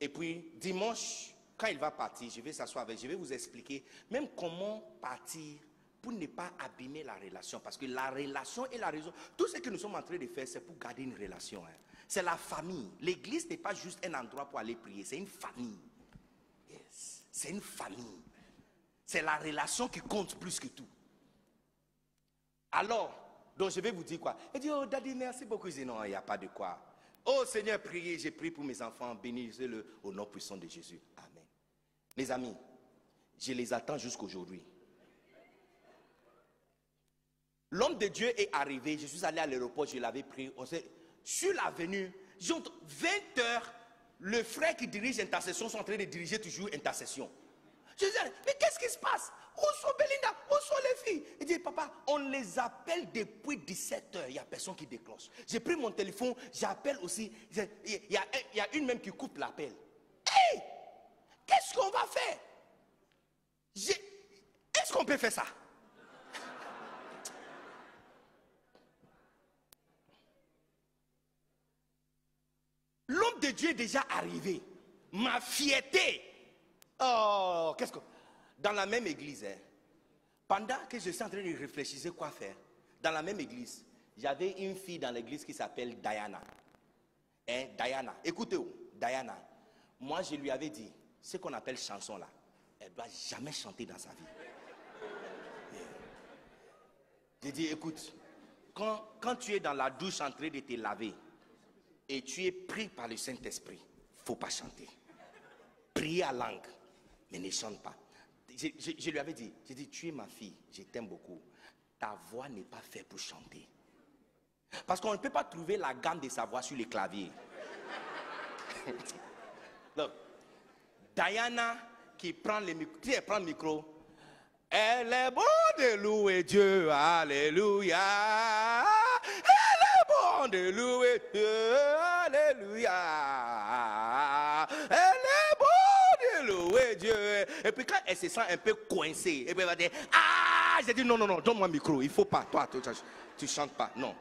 Et puis, dimanche, quand il va partir, je vais s'asseoir avec, je vais vous expliquer même comment partir pour ne pas abîmer la relation. Parce que la relation et la raison, tout ce que nous sommes en train de faire, c'est pour garder une relation. Hein. C'est la famille. L'église n'est pas juste un endroit pour aller prier, c'est une famille. Yes. C'est une famille. C'est la relation qui compte plus que tout. Alors, donc je vais vous dire quoi? Il dit, oh Daddy, merci beaucoup. Je dis, non, il n'y a pas de quoi. Oh Seigneur, priez, j'ai prié pour mes enfants, bénissez-le au nom puissant de Jésus. Amen. Les amis, je les attends jusqu'aujourd'hui. L'homme de Dieu est arrivé, je suis allé à l'aéroport, je l'avais pris. Sur l'avenue, 20 heures, le frère qui dirige intercession sont en train de diriger toujours intercession. Je disais, mais qu'est-ce qui se passe? Où sont Belinda? Où sont les filles? Il dit, papa, on les appelle depuis 17 heures, il n'y a personne qui décroche. J'ai pris mon téléphone, j'appelle aussi, il y a une même qui coupe l'appel. Hé! Qu'est-ce qu'on va faire? Est-ce qu'on peut faire ça? L'homme de Dieu est déjà arrivé. Ma fierté. Oh, qu'est-ce que... Dans la même église, hein, pendant que je suis en train de réfléchir quoi faire, dans la même église, j'avais une fille dans l'église qui s'appelle Diana. Hein, Diana, écoutez-vous, Diana. Moi, je lui avais dit, ce qu'on appelle chanson là, elle ne doit jamais chanter dans sa vie. J'ai dit, écoute, quand tu es dans la douche en train de te laver, et tu es pris par le Saint-Esprit, il ne faut pas chanter. Priez à langue, mais ne chante pas. Je lui avais dit, j'ai dit, tu es ma fille, je t'aime beaucoup. Ta voix n'est pas faite pour chanter. Parce qu'on ne peut pas trouver la gamme de sa voix sur les claviers. Donc, Diana qui prend le micro, qui prend le micro, elle est bonne de louer Dieu, alléluia. De louer Dieu, alléluia. Elle est bonne de louer Dieu. Et puis quand elle se sent un peu coincée, et puis elle va dire, ah, j'ai dit non, donne-moi le micro, il ne faut pas, toi, tu chantes pas, non.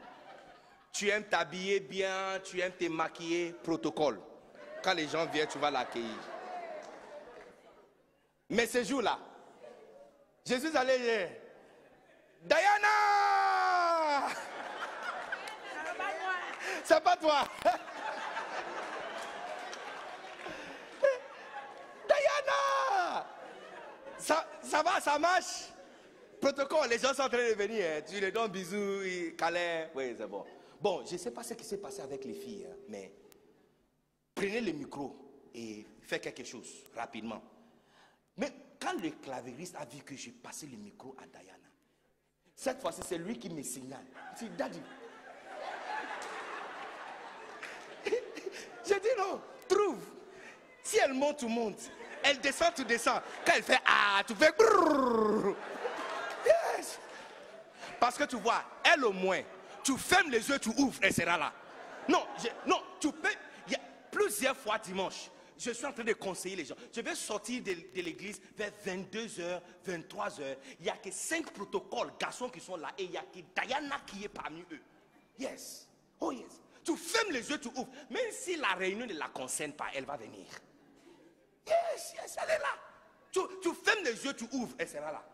Tu aimes t'habiller bien, tu aimes te maquiller, protocole. Quand les gens viennent, tu vas l'accueillir. Mais ce jour-là, je suis allé dire, Diana! C'est pas toi. Diana! Ça va, ça marche? Protocole, les gens sont en train de venir. Hein. Tu les donnes bisous, câlins. Oui, c'est bon. Bon, je ne sais pas ce qui s'est passé avec les filles, hein, mais prenez le micro et faites quelque chose rapidement. Mais quand le clavieriste a vu que j'ai passé le micro à Diana, cette fois-ci, c'est lui qui me signale. Il dit, Daddy. J'ai dit non, trouve. Si elle monte, tu montes. Elle descend, tu descends. Quand elle fait ah, tu fais brrr. Yes. Parce que tu vois, elle au moins, tu fermes les yeux, tu ouvres, elle sera là. Non, tu peux. Il y a plusieurs fois dimanche, je suis en train de conseiller les gens. Je vais sortir de l'église vers 22h, 23h. Il n'y a que 5 protocoles, garçons qui sont là. Et il n'y a que Diana qui est parmi eux. Yes. Oh yes. Tu fermes les yeux, tu ouvres. Même si la réunion ne la concerne pas, elle va venir. Yes, elle est là. Tu fermes les yeux, tu ouvres, elle sera là.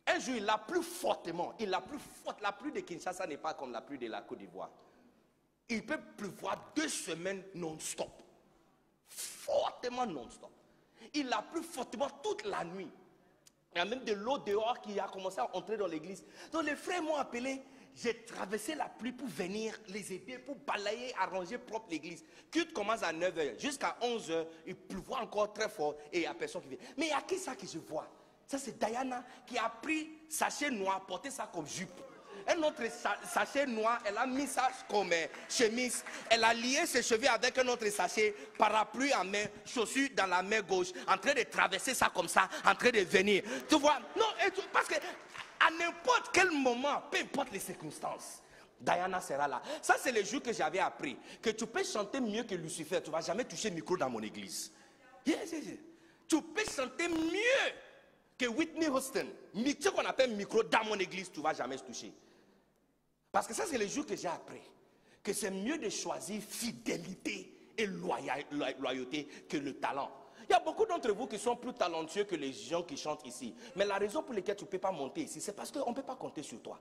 Un jour, la pluie fortement. Et la pluie forte, la pluie de Kinshasa n'est pas comme la pluie de la Côte d'Ivoire. Il peut pleuvoir 2 semaines non-stop. Fortement non-stop. Il a plu fortement toute la nuit. Il y a même de l'eau dehors qui a commencé à entrer dans l'église. Donc les frères m'ont appelé. J'ai traversé la pluie pour venir les aider, pour balayer, arranger propre l'église. Culte commence à 9h. Jusqu'à 11h, il pleuvoit encore très fort et il n'y a personne qui vient. Mais il y a qui ça que je vois? Ça c'est Diana qui a pris sachet noir, porté ça comme jupe. Un autre sachet noir, elle a mis ça comme chemise. Elle a lié ses cheveux avec un autre sachet, parapluie en main, chaussures dans la main gauche, en train de traverser ça comme ça, en train de venir. Tu vois? Non, parce que à n'importe quel moment, peu importe les circonstances, Diana sera là. Ça, c'est le jour que j'avais appris. Que tu peux chanter mieux que Lucifer. Tu ne vas jamais toucher le micro dans mon église. Yes. Tu peux chanter mieux que Whitney Houston. Ce qu'on appelle micro dans mon église, tu ne vas jamais se toucher. Parce que ça, c'est le jour que j'ai appris que c'est mieux de choisir fidélité et loyauté que le talent. Il y a beaucoup d'entre vous qui sont plus talentueux que les gens qui chantent ici. Mais la raison pour laquelle tu ne peux pas monter ici, c'est parce qu'on ne peut pas compter sur toi.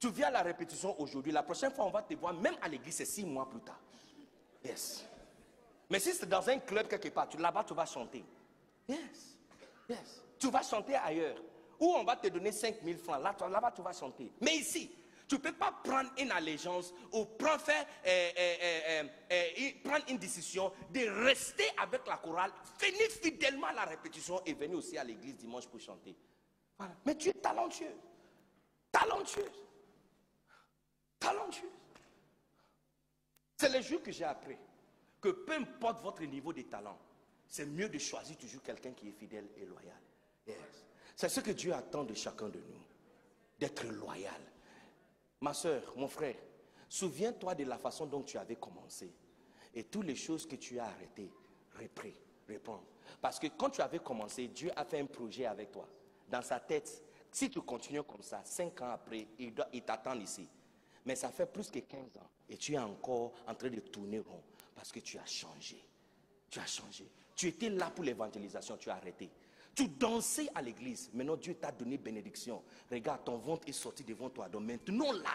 Tu viens à la répétition aujourd'hui. La prochaine fois, on va te voir même à l'église, c'est 6 mois plus tard. Yes. Mais si c'est dans un club quelque part, là-bas, tu vas chanter. Yes. Tu vas chanter ailleurs. Ou on va te donner 5 000 francs. Là-bas, tu vas chanter. Mais ici, tu ne peux pas prendre une allégeance ou prendre une décision de rester avec la chorale, venir fidèlement à la répétition et venir aussi à l'église dimanche pour chanter. Voilà. Mais tu es talentueux. C'est le jour que j'ai appris que peu importe votre niveau de talent, c'est mieux de choisir toujours quelqu'un qui est fidèle et loyal. Yes. C'est ce que Dieu attend de chacun de nous, d'être loyal. Ma soeur, mon frère, souviens-toi de la façon dont tu avais commencé. Et toutes les choses que tu as arrêtées, reprends. Parce que quand tu avais commencé, Dieu a fait un projet avec toi. Dans sa tête, si tu continues comme ça, 5 ans après, il t'attend ici. Mais ça fait plus que 15 ans. Et tu es encore en train de tourner rond. Parce que tu as changé. Tu étais là pour l'évangélisation, tu as arrêté. Tu dansais à l'église. Maintenant, Dieu t'a donné bénédiction. Regarde, ton ventre est sorti devant toi. Donc maintenant, là,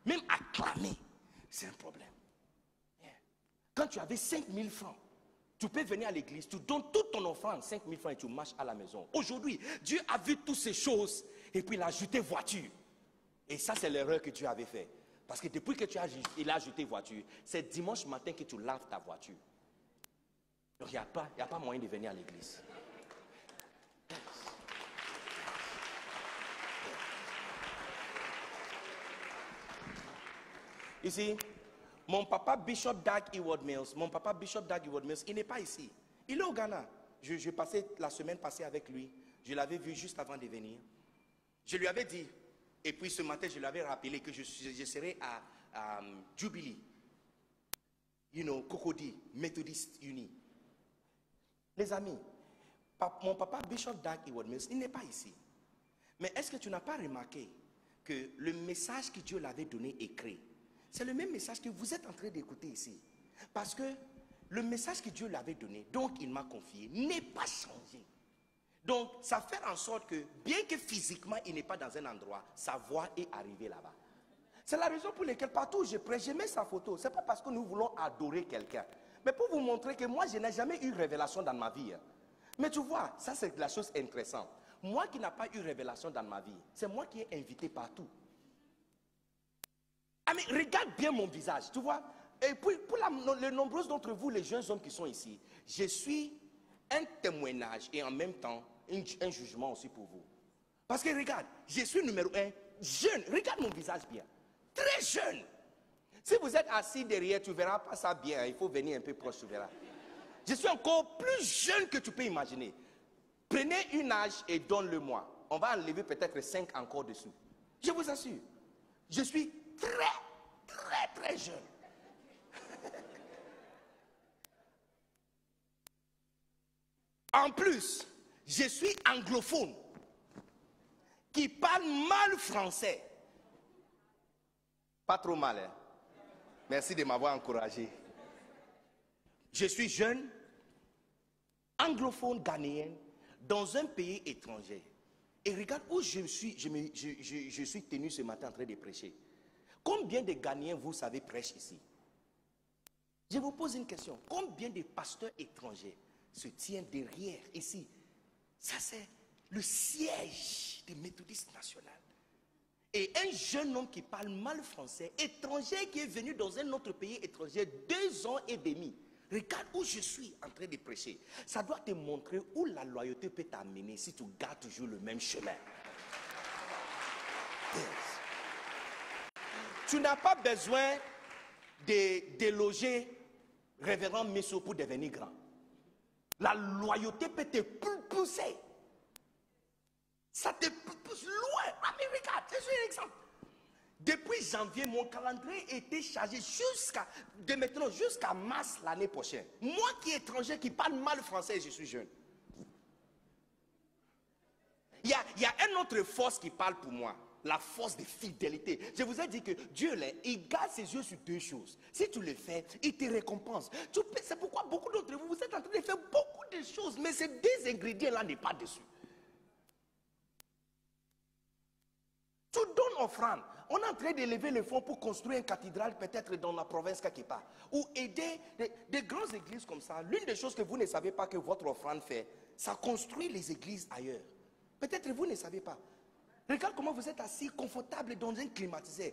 même acclamer, c'est un problème. Quand tu avais 5 000 francs, tu peux venir à l'église, tu donnes toute ton offrande, 5 000 francs, et tu marches à la maison. Aujourd'hui, Dieu a vu toutes ces choses, et puis il a ajouté voiture. Et ça, c'est l'erreur que Dieu avait fait. Parce que depuis que il a ajouté voiture, c'est dimanche matin que tu laves ta voiture. Donc il n'y a pas moyen de venir à l'église. Ici, mon papa Bishop Dag Heward Mills, il n'est pas ici. Il est au Ghana. Je passais la semaine passée avec lui. Je l'avais vu juste avant de venir. Je lui avais dit, et puis ce matin, je lui avais rappelé que je serai à Jubilee. Cocody, Methodist Uni. Les amis, mon papa Bishop Dag Heward Mills, il n'est pas ici. Mais est-ce que tu n'as pas remarqué que le message que Dieu l'avait donné écrit, c'est le même message que vous êtes en train d'écouter ici. Parce que le message que Dieu l'avait donné, donc il m'a confié, n'est pas changé. Donc ça fait en sorte que, bien que physiquement il n'est pas dans un endroit, sa voix est arrivée là-bas. C'est la raison pour laquelle partout où je prêche, je mets sa photo. Ce n'est pas parce que nous voulons adorer quelqu'un, mais pour vous montrer que moi je n'ai jamais eu révélation dans ma vie. Mais tu vois, ça c'est la chose intéressante. Moi qui n'ai pas eu révélation dans ma vie, c'est moi qui ai invité partout. Mais regarde bien mon visage, tu vois. Et pour les nombreux d'entre vous, les jeunes hommes qui sont ici, je suis un témoignage et en même temps un jugement aussi pour vous. Parce que regarde, je suis numéro 1, jeune. Regarde mon visage bien, très jeune. Si vous êtes assis derrière, tu ne verras pas ça bien. Il faut venir un peu proche, tu verras. Je suis encore plus jeune que tu peux imaginer. Prenez une âge et donne-le-moi. On va enlever peut-être 5 encore dessous. Je vous assure. Je suis très jeune. En plus, je suis anglophone, qui parle mal français. Pas trop mal, hein? Merci de m'avoir encouragé. Je suis jeune, anglophone ghanéen, dans un pays étranger. Et regarde où je suis tenu ce matin en train de prêcher. Combien de Ghanéens, vous savez, prêchent ici? Je vous pose une question. Combien de pasteurs étrangers se tiennent derrière ici? Ça, c'est le siège des méthodistes nationaux. Et un jeune homme qui parle mal français, étranger, qui est venu dans un autre pays étranger 2 ans et demi. Regarde où je suis en train de prêcher. Ça doit te montrer où la loyauté peut t'amener si tu gardes toujours le même chemin. Yes. Tu n'as pas besoin de déloger révérend Messo pour devenir grand. La loyauté peut te pousser. Ça te pousse loin. Ah, mais regarde, c'est un exemple. Depuis janvier, mon calendrier était chargé de maintenant jusqu'à mars l'année prochaine. Moi qui est étranger, qui parle mal français, je suis jeune. Il y a une autre force qui parle pour moi. La force de fidélité. Je vous ai dit que Dieu, il garde ses yeux sur 2 choses. Si tu le fais, il te récompense. C'est pourquoi beaucoup d'entre vous, vous êtes en train de faire beaucoup de choses, mais ces 2 ingrédients-là n'est pas dessus. Tu donnes offrande. On est en train d'élever le fonds pour construire une cathédrale peut-être dans la province quelque part. Ou aider des grandes églises comme ça. L'une des choses que vous ne savez pas que votre offrande fait, ça construit les églises ailleurs. Peut-être vous ne savez pas. Regarde comment vous êtes assis confortable dans un climatiseur.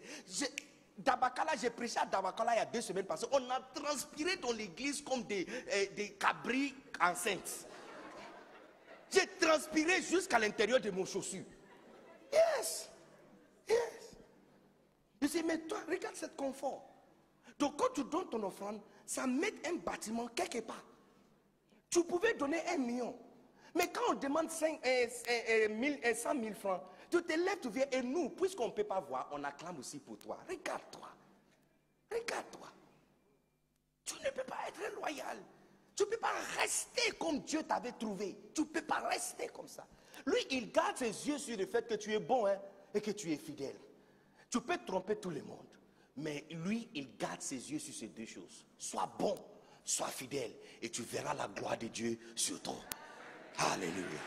Dabakala, j'ai prêché à Dabakala il y a 2 semaines passées. On a transpiré dans l'église comme des cabris enceintes. J'ai transpiré jusqu'à l'intérieur de mon chaussure. Yes. Yes. Je dis, mais toi, regarde ce confort. Donc quand tu donnes ton offrande, ça met un bâtiment quelque part. Tu pouvais donner 1 million. Mais quand on demande 100 000 francs, tu te lèves, tu viens, et nous, puisqu'on ne peut pas voir, on acclame aussi pour toi. Regarde-toi. Regarde-toi. Tu ne peux pas être loyal. Tu ne peux pas rester comme Dieu t'avait trouvé. Tu ne peux pas rester comme ça. Lui, il garde ses yeux sur le fait que tu es bon, hein, et que tu es fidèle. Tu peux tromper tout le monde. Mais lui, il garde ses yeux sur ces 2 choses. Sois bon, sois fidèle, et tu verras la gloire de Dieu sur toi. Alléluia.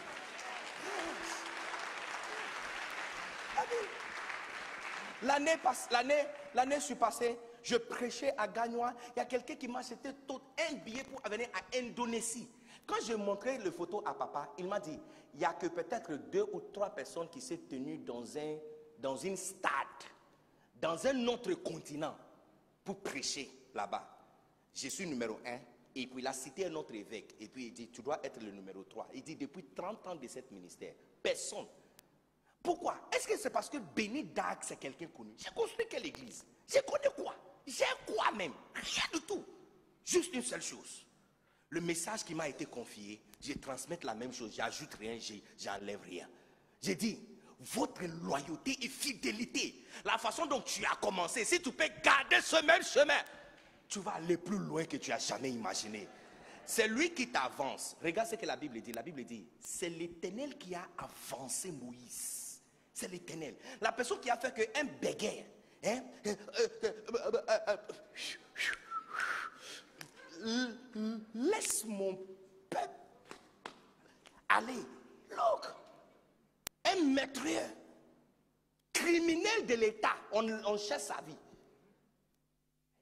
L'année surpassée, je prêchais à Gagnois. Il y a quelqu'un qui m'a acheté un billet pour venir à Indonésie. Quand je montrais les photos à papa, il m'a dit, il n'y a que peut-être 2 ou 3 personnes qui s'est tenues dans une stade, dans un autre continent, pour prêcher là-bas. Je suis numéro 1. Et puis il a cité un autre évêque. Et puis il dit, tu dois être le numéro 3. Il dit, depuis 30 ans de cet ministère, personne. Pourquoi? Est-ce que c'est parce que Béni Dag, c'est quelqu'un connu? J'ai construit quelle église? J'ai connu quoi? J'ai quoi même? Rien du tout. Juste une seule chose. Le message qui m'a été confié, je transmets la même chose. J'ajoute rien, j'enlève rien. J'ai dit, votre loyauté et fidélité, la façon dont tu as commencé, si tu peux garder ce même chemin, tu vas aller plus loin que tu as jamais imaginé. C'est lui qui t'avance. Regarde ce que la Bible dit. La Bible dit, c'est l'Éternel qui a avancé Moïse. C'est l'Éternel. La personne qui a fait qu'un béguet, hein, laisse mon peuple aller. Look, un meurtrier, criminel de l'État, on cherche sa vie.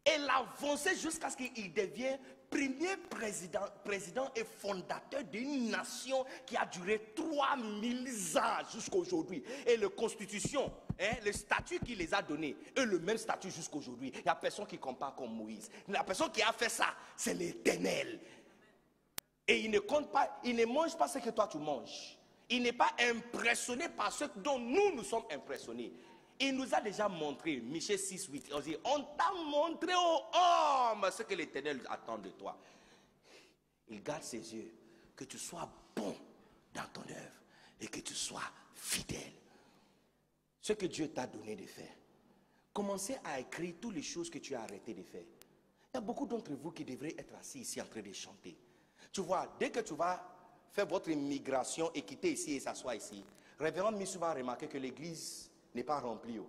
Et l'avancer jusqu'à ce qu'il devienne premier président et fondateur d'une nation qui a duré 3000 ans jusqu'à aujourd'hui. Et la constitution, hein, le statut qu'il les a donné est le même statut jusqu'à aujourd'hui. Il n'y a personne qui compare comme Moïse. La personne qui a fait ça, c'est l'Éternel. Et il ne compte pas, il ne mange pas ce que toi tu manges. Il n'est pas impressionné par ce dont nous sommes impressionnés. Il nous a déjà montré, Michée 6:8, on t'a montré aux hommes ce que l'Éternel attend de toi. Il garde ses yeux, que tu sois bon dans ton œuvre et que tu sois fidèle. Ce que Dieu t'a donné de faire. Commencez à écrire toutes les choses que tu as arrêté de faire. Il y a beaucoup d'entre vous qui devraient être assis ici en train de chanter. Tu vois, dès que tu vas faire votre immigration et quitter ici et s'asseoir ici, Révérend Missou va remarquer que l'église n'est pas remplie.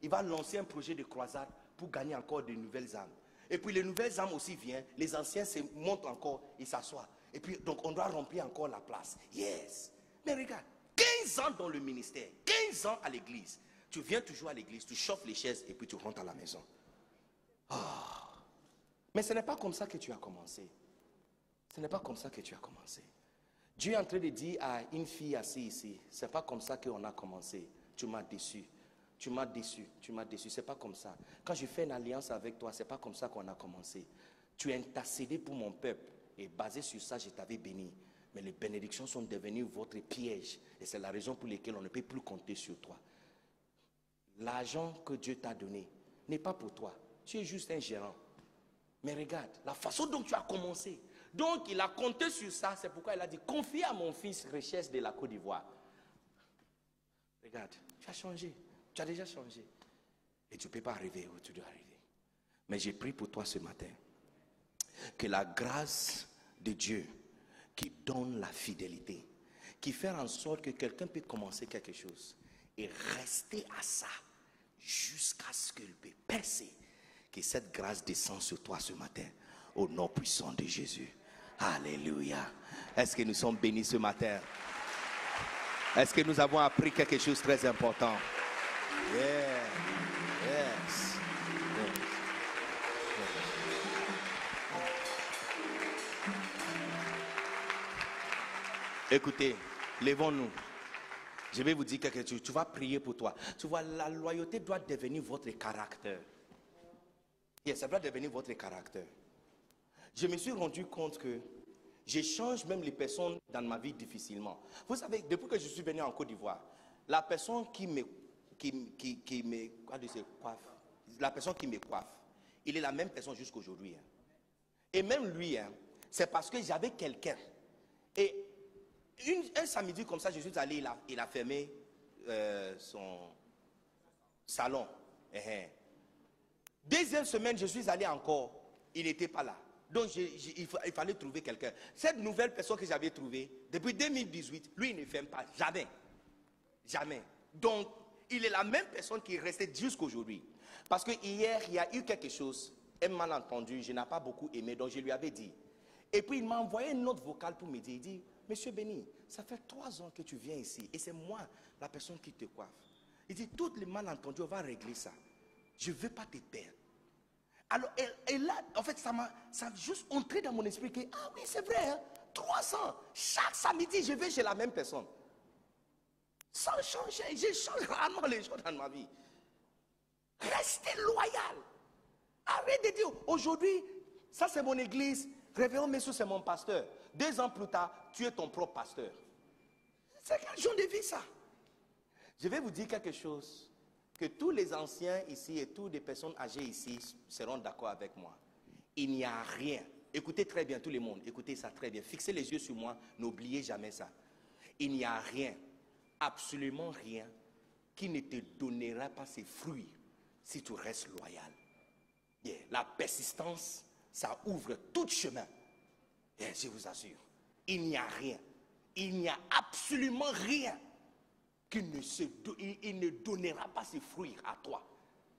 Il va lancer un projet de croisade pour gagner encore de nouvelles âmes. Et puis les nouvelles âmes aussi viennent, les anciens se montent encore, ils s'assoient. Et puis donc on doit remplir encore la place. Yes. Mais regarde, 15 ans dans le ministère, 15 ans à l'église. Tu viens toujours à l'église, tu chauffes les chaises et puis tu rentres à la maison. Mais ce n'est pas comme ça que tu as commencé. Ce n'est pas comme ça que tu as commencé. Dieu est en train de dire à une fille assise ici, c'est pas comme ça qu'on a commencé. Tu m'as déçu. Tu m'as déçu. Tu m'as déçu. C'est pas comme ça. Quand je fais une alliance avec toi, c'est pas comme ça qu'on a commencé. Tu as intercédé pour mon peuple. Et basé sur ça, je t'avais béni. Mais les bénédictions sont devenues votre piège. Et c'est la raison pour laquelle on ne peut plus compter sur toi. L'argent que Dieu t'a donné n'est pas pour toi. Tu es juste un gérant. Mais regarde, la façon dont tu as commencé. Donc, il a compté sur ça. C'est pourquoi il a dit, confie à mon fils richesse de la Côte d'Ivoire. Regarde, tu as changé. Tu as déjà changé. Et tu ne peux pas arriver où tu dois arriver. Mais j'ai prié pour toi ce matin. Que la grâce de Dieu qui donne la fidélité, qui fait en sorte que quelqu'un peut commencer quelque chose et rester à ça jusqu'à ce qu'il peut percer. Que cette grâce descende sur toi ce matin. Au nom puissant de Jésus. Alléluia. Est-ce que nous sommes bénis ce matin? Est-ce que nous avons appris quelque chose de très important? Yeah. Yes. Écoutez, levons-nous. Je vais vous dire quelque chose. Tu vas prier pour toi. Tu vois, la loyauté doit devenir votre caractère. Yes, ça doit devenir votre caractère. Je me suis rendu compte que j'échange même les personnes dans ma vie difficilement. Vous savez, depuis que je suis venu en Côte d'Ivoire, la personne qui me coiffe, la personne qui me coiffe, il est la même personne jusqu'aujourd'hui. Hein. Et même lui, hein, c'est parce que j'avais quelqu'un. Et un samedi comme ça, je suis allé, il a fermé son salon. Deuxième semaine, je suis allé encore, il n'était pas là. Donc, il fallait trouver quelqu'un. Cette nouvelle personne que j'avais trouvée, depuis 2018, lui, il ne ferme pas. Jamais. Jamais. Donc, il est la même personne qui est restée jusqu'aujourd'hui. Parce que hier, il y a eu quelque chose, un malentendu, je n'ai pas beaucoup aimé, donc je lui avais dit. Et puis, il m'a envoyé une note vocale pour me dire, il dit, Monsieur Béni, ça fait 3 ans que tu viens ici, et c'est moi, la personne qui te coiffe. Il dit, tous les malentendus, on va régler ça. Je ne veux pas te perdre. Alors, et là, en fait, ça a juste entré dans mon esprit que, ah oui, c'est vrai, hein, 3 ans, chaque samedi, je vais chez la même personne. Sans changer, je change rarement les choses dans ma vie. Restez loyal. Arrête de dire, aujourd'hui, ça c'est mon église, Révérend Messou c'est mon pasteur. 2 ans plus tard, tu es ton propre pasteur. C'est quel genre de vie ça? Je vais vous dire quelque chose. Que tous les anciens ici et toutes les personnes âgées ici seront d'accord avec moi. Il n'y a rien. Écoutez très bien tout le monde. Écoutez ça très bien. Fixez les yeux sur moi. N'oubliez jamais ça. Il n'y a rien, absolument rien, qui ne te donnera pas ses fruits si tu restes loyal. Yeah. La persistance, ça ouvre tout chemin. Yeah, je vous assure. Il n'y a rien. Il n'y a absolument rien. Il ne donnera pas ses fruits à toi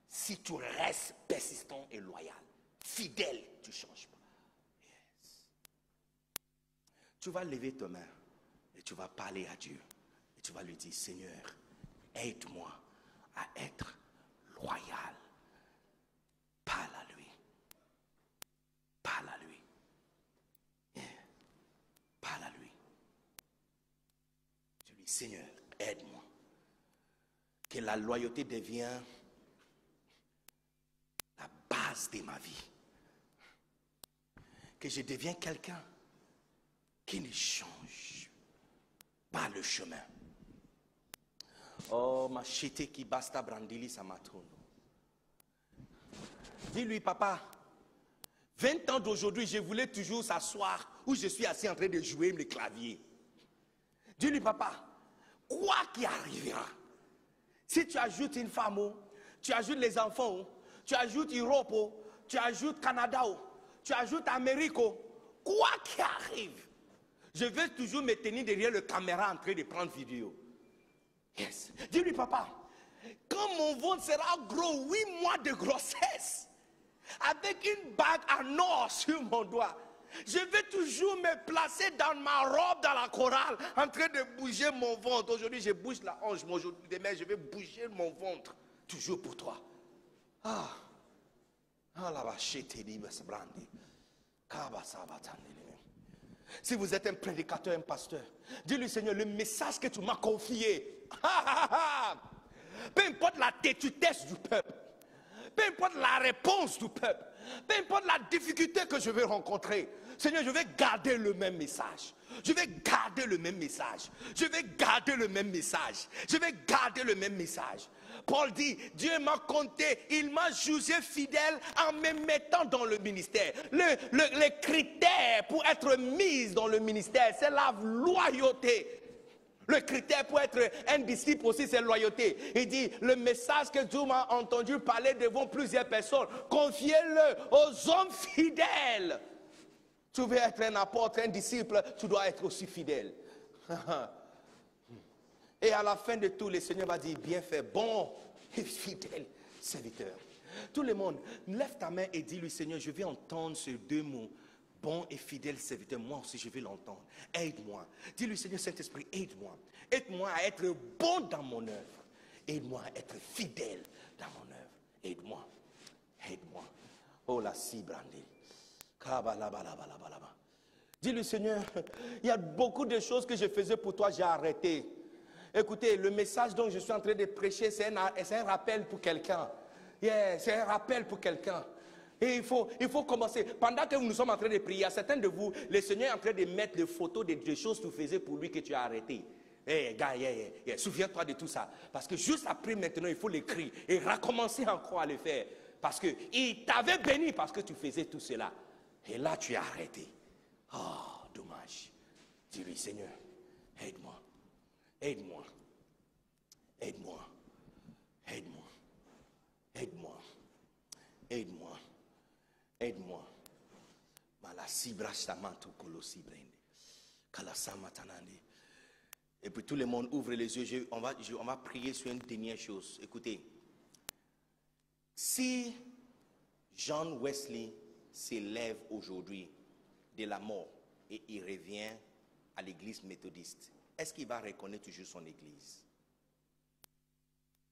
si tu restes persistant et loyal, fidèle, tu ne changes pas. Yes. Tu vas lever ta main et tu vas parler à Dieu et tu vas lui dire, Seigneur, aide-moi à être loyal. Parle à lui. Parle à lui. Yeah. Parle à lui. Tu lui dis, Seigneur, aide-moi. Que la loyauté devienne la base de ma vie. Que je devienne quelqu'un qui ne change pas le chemin. Oh, ma chité qui basta brandili sa matrono. Dis-lui, papa, 20 ans d'aujourd'hui, je voulais toujours s'asseoir où je suis assis en train de jouer le clavier. Dis-lui, papa, quoi qui arrivera, si tu ajoutes une femme, tu ajoutes les enfants, tu ajoutes Europe, tu ajoutes Canada, tu ajoutes Amérique, quoi qui arrive, Je vais toujours me tenir derrière le caméra en train de prendre vidéo. Yes. Dis-lui, papa, quand mon ventre sera gros, 8 mois de grossesse, avec une bague en or sur mon doigt, je vais toujours me placer dans ma robe, dans la chorale, en train de bouger mon ventre. Aujourd'hui, je bouge la hanche, mais aujourd'hui, demain, je vais bouger mon ventre. Toujours pour toi. Ah. Ah, la vache, t'es libre, c'est brandi. Si vous êtes un prédicateur, un pasteur, dis-lui, Seigneur, le message que tu m'as confié, peu importe la têtutesse du peuple, peu importe la réponse du peuple, peu importe la difficulté que je vais rencontrer, Seigneur, je vais garder le même message. Je vais garder le même message. Je vais garder le même message. Je vais garder le même message. Paul dit, Dieu m'a compté, il m'a jugé fidèle en me mettant dans le ministère. Les critères pour être mis dans le ministère, c'est la loyauté. Le critère pour être un disciple aussi, c'est la loyauté. Il dit, le message que Dieu m'a entendu parler devant plusieurs personnes, confiez-le aux hommes fidèles. Tu veux être un apôtre, un disciple, tu dois être aussi fidèle. Et à la fin de tout, le Seigneur va dire, bien fait, bon et fidèle serviteur. Tout le monde, lève ta main et dis-lui, Seigneur, je vais entendre ces deux mots. Bon et fidèle serviteur, moi aussi je vais l'entendre. Aide-moi. Dis-lui, Seigneur Saint-Esprit, aide-moi. Aide-moi à être bon dans mon œuvre. Aide-moi à être fidèle dans mon œuvre. Aide-moi. Aide-moi. Oh la cibrandée. Dis-lui, Seigneur, il y a beaucoup de choses que je faisais pour toi, j'ai arrêté. Écoutez, le message dont je suis en train de prêcher, c'est un rappel pour quelqu'un. Yeah, c'est un rappel pour quelqu'un. Et il faut commencer. Pendant que nous sommes en train de prier, certains de vous, le Seigneur est en train de mettre des photos des choses que tu faisais pour lui que tu as arrêté. Gars, souviens-toi de tout ça. Parce que juste après maintenant, il faut l'écrire et recommencer encore à le faire. Parce qu'il t'avait béni parce que tu faisais tout cela. Et là, tu as arrêté. Oh, dommage. Dis-lui, Seigneur, aide-moi. Aide-moi. Aide-moi. Aide-moi. Aide-moi. Aide-moi. Aide-moi. Et puis tout le monde ouvre les yeux. On va prier sur une dernière chose. Écoutez. Si John Wesley s'élève aujourd'hui de la mort et il revient à l'église méthodiste, est-ce qu'il va reconnaître toujours son église?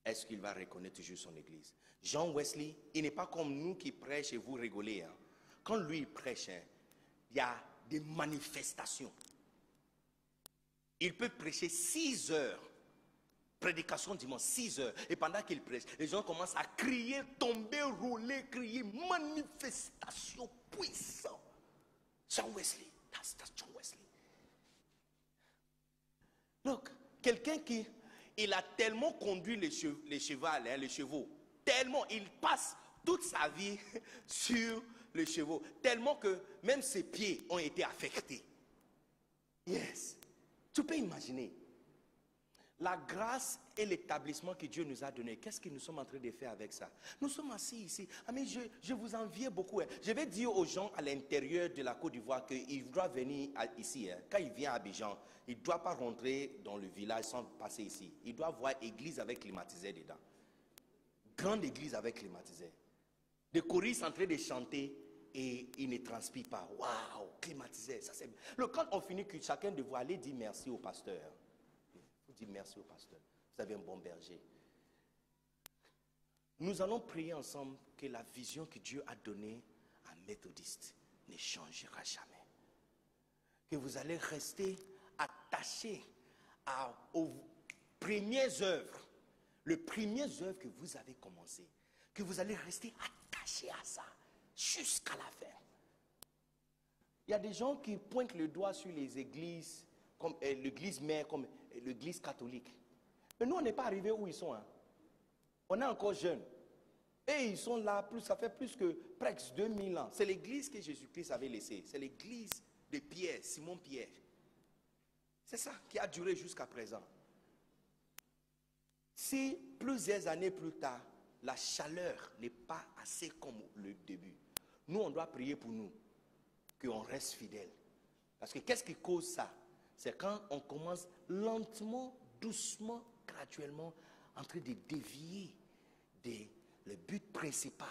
Est-ce qu'il va reconnaître toujours son église? John Wesley, il n'est pas comme nous qui prêchent et vous rigolez. Hein. Quand lui il prêche, il y a des manifestations. Il peut prêcher 6 heures. Prédication dimanche, 6 heures. Et pendant qu'il prêche, les gens commencent à crier, tomber, rouler, crier. Manifestation puissante. John Wesley. That's John Wesley. Look, quelqu'un qui... Il a tellement conduit les chevaux, tellement, il passe toute sa vie sur les chevaux, tellement que même ses pieds ont été affectés. Yes. Tu peux imaginer. La grâce et l'établissement que Dieu nous a donné, qu'est-ce que nous sommes en train de faire avec ça? Nous sommes assis ici. Ah, mais je vous envie beaucoup. Hein. Je vais dire aux gens à l'intérieur de la Côte d'Ivoire qu'ils doivent venir ici. Hein. Quand ils viennent à Abidjan, ils ne doivent pas rentrer dans le village sans passer ici. Ils doivent voir église avec climatiseur dedans. Grande église avec climatiseur. Des choristes en train de chanter et ils ne transpirent pas. Waouh, climatiseur. Ça c'est... Quand on finit, que chacun de vous allez dire merci au pasteur. Dis merci au pasteur. Vous avez un bon berger. Nous allons prier ensemble que la vision que Dieu a donnée à Méthodiste ne changera jamais. Que vous allez rester attachés aux premières œuvres, les premières œuvres que vous avez commencées. Que vous allez rester attachés à ça jusqu'à la fin. Il y a des gens qui pointent le doigt sur les églises, comme l'église mère, comme l'église catholique. Mais nous, on n'est pas arrivés où ils sont. Hein. On est encore jeunes. Et ils sont là, ça fait plus que presque 2000 ans. C'est l'église que Jésus-Christ avait laissée. C'est l'église de Pierre, Simon Pierre. C'est ça qui a duré jusqu'à présent. Si plusieurs années plus tard, la chaleur n'est pas assez comme le début, nous, on doit prier pour nous, qu'on reste fidèles. Parce que qu'est-ce qui cause ça? C'est quand on commence lentement, doucement, graduellement, en train de dévier le but principal,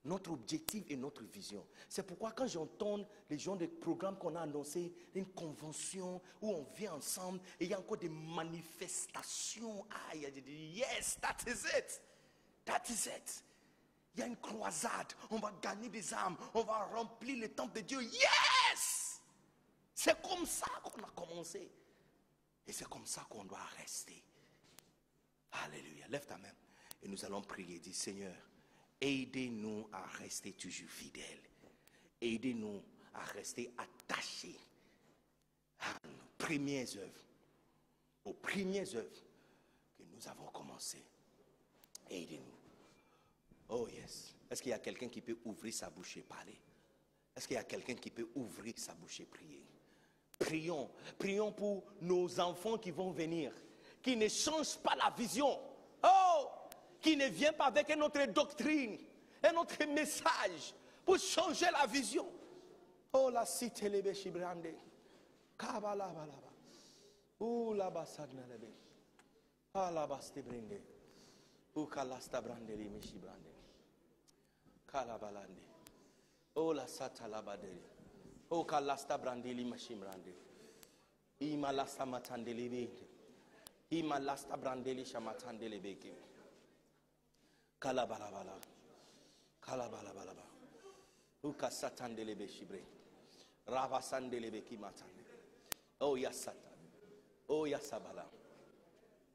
notre objectif et notre vision. C'est pourquoi quand j'entends les gens des programmes qu'on a annoncés, une convention où on vient ensemble et il y a encore des manifestations. Ah, il y a des yes, that is it. That is it. Il y a une croisade, on va gagner des âmes, on va remplir le temple de Dieu. Yes! C'est comme ça qu'on a commencé. Et c'est comme ça qu'on doit rester. Alléluia. Lève ta main. Et nous allons prier. Dis, Seigneur, aidez-nous à rester toujours fidèles. Aidez-nous à rester attachés à nos premières œuvres. Aux premières œuvres que nous avons commencées. Aidez-nous. Oh yes. Est-ce qu'il y a quelqu'un qui peut ouvrir sa bouche et parler? Est-ce qu'il y a quelqu'un qui peut ouvrir sa bouche et prier? Prions. Prions pour nos enfants qui vont venir. Qui ne changent pas la vision. Oh! Qui ne vient pas avec une autre doctrine. Un autre message. Pour changer la vision. Oh la cité lebe shibrande. Kabala balaba. Oh la basadna lebe. Ah la baste brinde. Oh kalasta brande li mishi brande. Kalabalande. Oh la sata labadeli. Oh kalasta brande li mishi brande. Ima lasta matande li bende. Ima lasta brande li shamatande li beke. Kalabalabala. Kalabalabalaba. Oh kasatande li beshibre. Ravasande li beki matande. Oh yasata. Oh yasabala.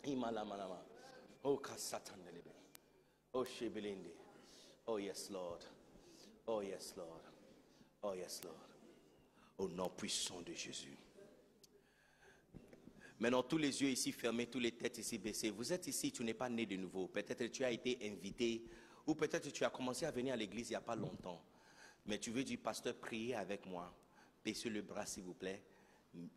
Ima la manama. Oh kasatande li be. Oh shebelinde. Oh yes Lord. Oh yes Lord. Oh yes Lord. Au nom puissant de Jésus. Maintenant, tous les yeux ici fermés, toutes les têtes ici baissées. Vous êtes ici, tu n'es pas né de nouveau. Peut-être tu as été invité ou peut-être tu as commencé à venir à l'église il n'y a pas longtemps. Mais tu veux dire, pasteur, priez avec moi. Baissez le bras s'il vous plaît.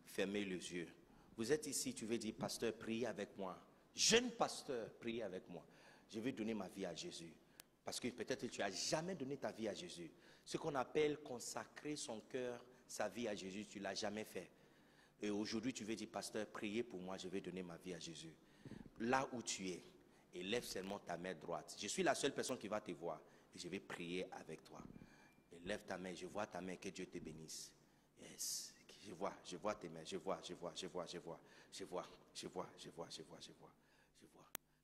Fermez les yeux. Vous êtes ici, tu veux dire, pasteur, priez avec moi. Jeune pasteur, priez avec moi. Je vais donner ma vie à Jésus. Parce que peut-être tu n'as jamais donné ta vie à Jésus. Ce qu'on appelle consacrer son cœur, sa vie à Jésus, tu ne l'as jamais fait. Et aujourd'hui, tu veux dire, pasteur, priez pour moi, je vais donner ma vie à Jésus. Là où tu es, et lève seulement ta main droite. Je suis la seule personne qui va te voir. Et je vais prier avec toi. Et lève ta main, je vois ta main, que Dieu te bénisse. Yes. Je vois tes mains, je vois.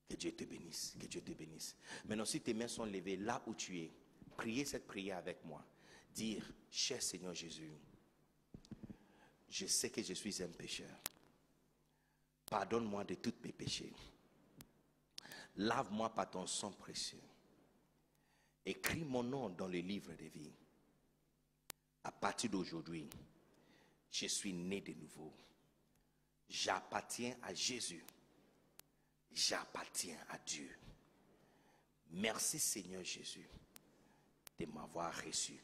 Que Dieu te bénisse, que Dieu te bénisse. Maintenant, si tes mains sont levées là où tu es, priez cette prière avec moi. Dire, cher Seigneur Jésus, je sais que je suis un pécheur. Pardonne-moi de tous mes péchés. Lave-moi par ton sang précieux. Écris mon nom dans le livre de vie. À partir d'aujourd'hui, je suis né de nouveau. J'appartiens à Jésus. J'appartiens à Dieu. Merci Seigneur Jésus de m'avoir reçu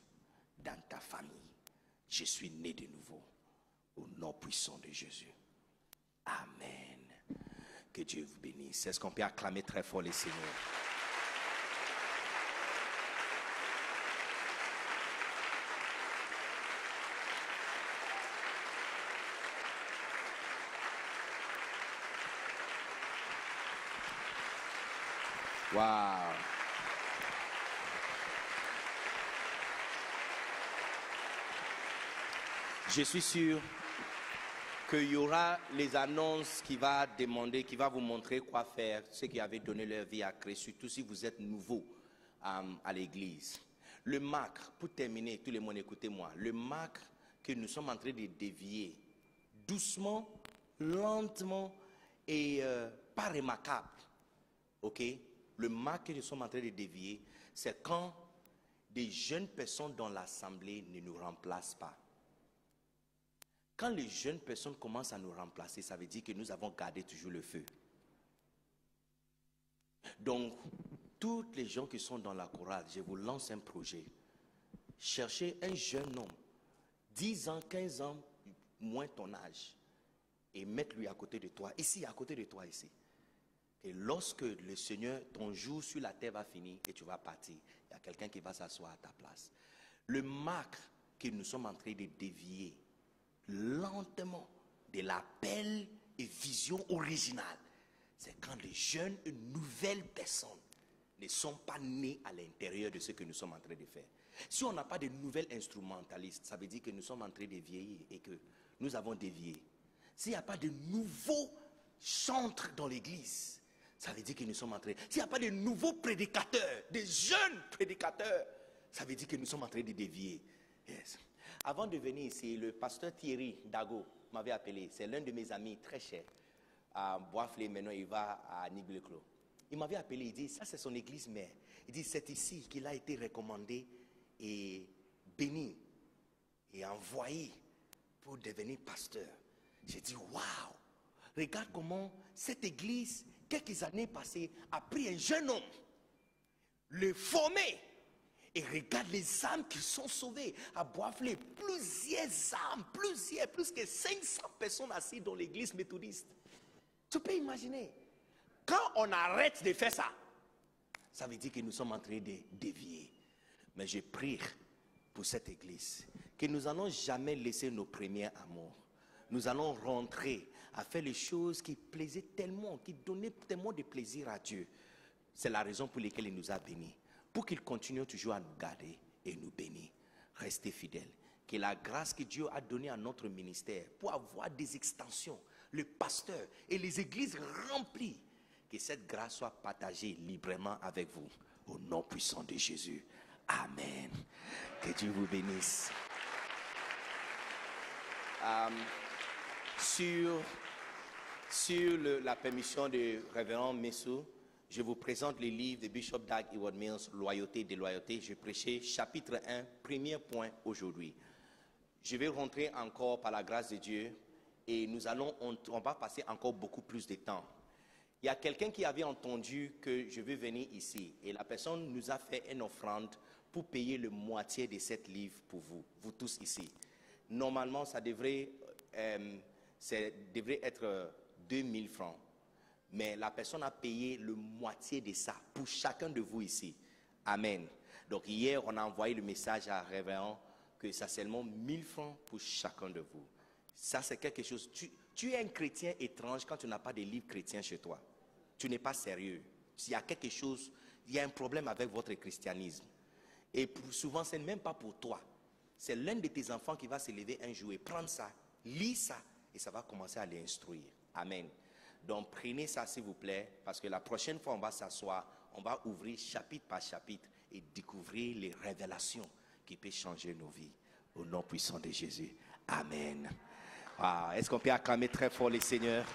dans ta famille. Je suis né de nouveau. Au nom puissant de Jésus. Amen. Que Dieu vous bénisse. Est-ce qu'on peut acclamer très fort le Seigneur? Wow. Je suis sûr qu'il y aura les annonces qui va demander, qui va vous montrer quoi faire, ceux qui avaient donné leur vie à Christ, surtout si vous êtes nouveau à l'église. Le macre, pour terminer, tout le monde écoutez-moi, le macre que nous sommes en train de dévier, doucement, lentement et pas remarquable, ok? Le macre que nous sommes en train de dévier, c'est quand des jeunes personnes dans l'assemblée ne nous remplacent pas. Quand les jeunes personnes commencent à nous remplacer, ça veut dire que nous avons gardé toujours le feu. Donc, toutes les gens qui sont dans la chorale, je vous lance un projet. Cherchez un jeune homme, 10 ans, 15 ans, moins ton âge, et mette-lui à côté de toi, ici, à côté de toi, ici. Et lorsque le Seigneur, ton jour sur la terre va finir et tu vas partir, il y a quelqu'un qui va s'asseoir à ta place. Le marque que nous sommes en train de dévier, lentement de l'appel et vision originale. C'est quand les jeunes, une nouvelle personne, ne sont pas nés à l'intérieur de ce que nous sommes en train de faire. Si on n'a pas de nouvelles instrumentalistes, ça veut dire que nous sommes en train de vieillir et que nous avons dévié. S'il n'y a pas de nouveaux chantres dans l'église, ça veut dire que nous sommes en train... S'il n'y a pas de nouveaux prédicateurs, des jeunes prédicateurs, ça veut dire que nous sommes en train de dévier. Yes. Avant de venir ici, le pasteur Thierry Dago m'avait appelé. C'est l'un de mes amis très chers. À Boisflé, maintenant il va à Niblé-Clos. Il m'avait appelé, il dit, ça c'est son église mère. Il dit, c'est ici qu'il a été recommandé et béni et envoyé pour devenir pasteur. J'ai dit, waouh! Regarde comment cette église, quelques années passées, a pris un jeune homme, le formé, et regarde les âmes qui sont sauvées. À Boisflé, plusieurs âmes, plus que 500 personnes assises dans l'église méthodiste. Tu peux imaginer, quand on arrête de faire ça, ça veut dire que nous sommes en train de dévier. Mais je prie pour cette église, que nous n'allons jamais laisser nos premiers amours. Nous allons rentrer à faire les choses qui plaisaient tellement, qui donnaient tellement de plaisir à Dieu. C'est la raison pour laquelle il nous a bénis. Pour qu'il continue toujours à nous garder et nous bénir. Restez fidèles. Que la grâce que Dieu a donnée à notre ministère pour avoir des extensions, le pasteur et les églises remplies, que cette grâce soit partagée librement avec vous. Au nom puissant de Jésus. Amen. Que Dieu vous bénisse. Sur la permission du révérend Messou, je vous présente le livre de Bishop Dag Heward-Mills, Loyauté, déloyauté. Je prêchais chapitre 1, premier point aujourd'hui. Je vais rentrer encore par la grâce de Dieu et on va passer encore beaucoup plus de temps. Il y a quelqu'un qui avait entendu que je vais venir ici et la personne nous a fait une offrande pour payer le moitié de cette livre pour vous, vous tous ici. Normalement, ça devrait être 2000 francs. Mais la personne a payé le moitié de ça pour chacun de vous ici. Amen. Donc hier, on a envoyé le message à Révérend que ça seulement 1000 francs pour chacun de vous. Ça, c'est quelque chose. Tu es un chrétien étrange quand tu n'as pas de livre chrétien chez toi. Tu n'es pas sérieux. S'il y a quelque chose, il y a un problème avec votre christianisme. Et souvent, ce n'est même pas pour toi. C'est l'un de tes enfants qui va se lever un jour et prendre ça, lire ça, et ça va commencer à l'instruire. Amen. Donc prenez ça s'il vous plaît, parce que la prochaine fois on va s'asseoir, on va ouvrir chapitre par chapitre et découvrir les révélations qui peuvent changer nos vies. Au nom puissant de Jésus. Amen. Est-ce qu'on peut acclamer très fort le Seigneur?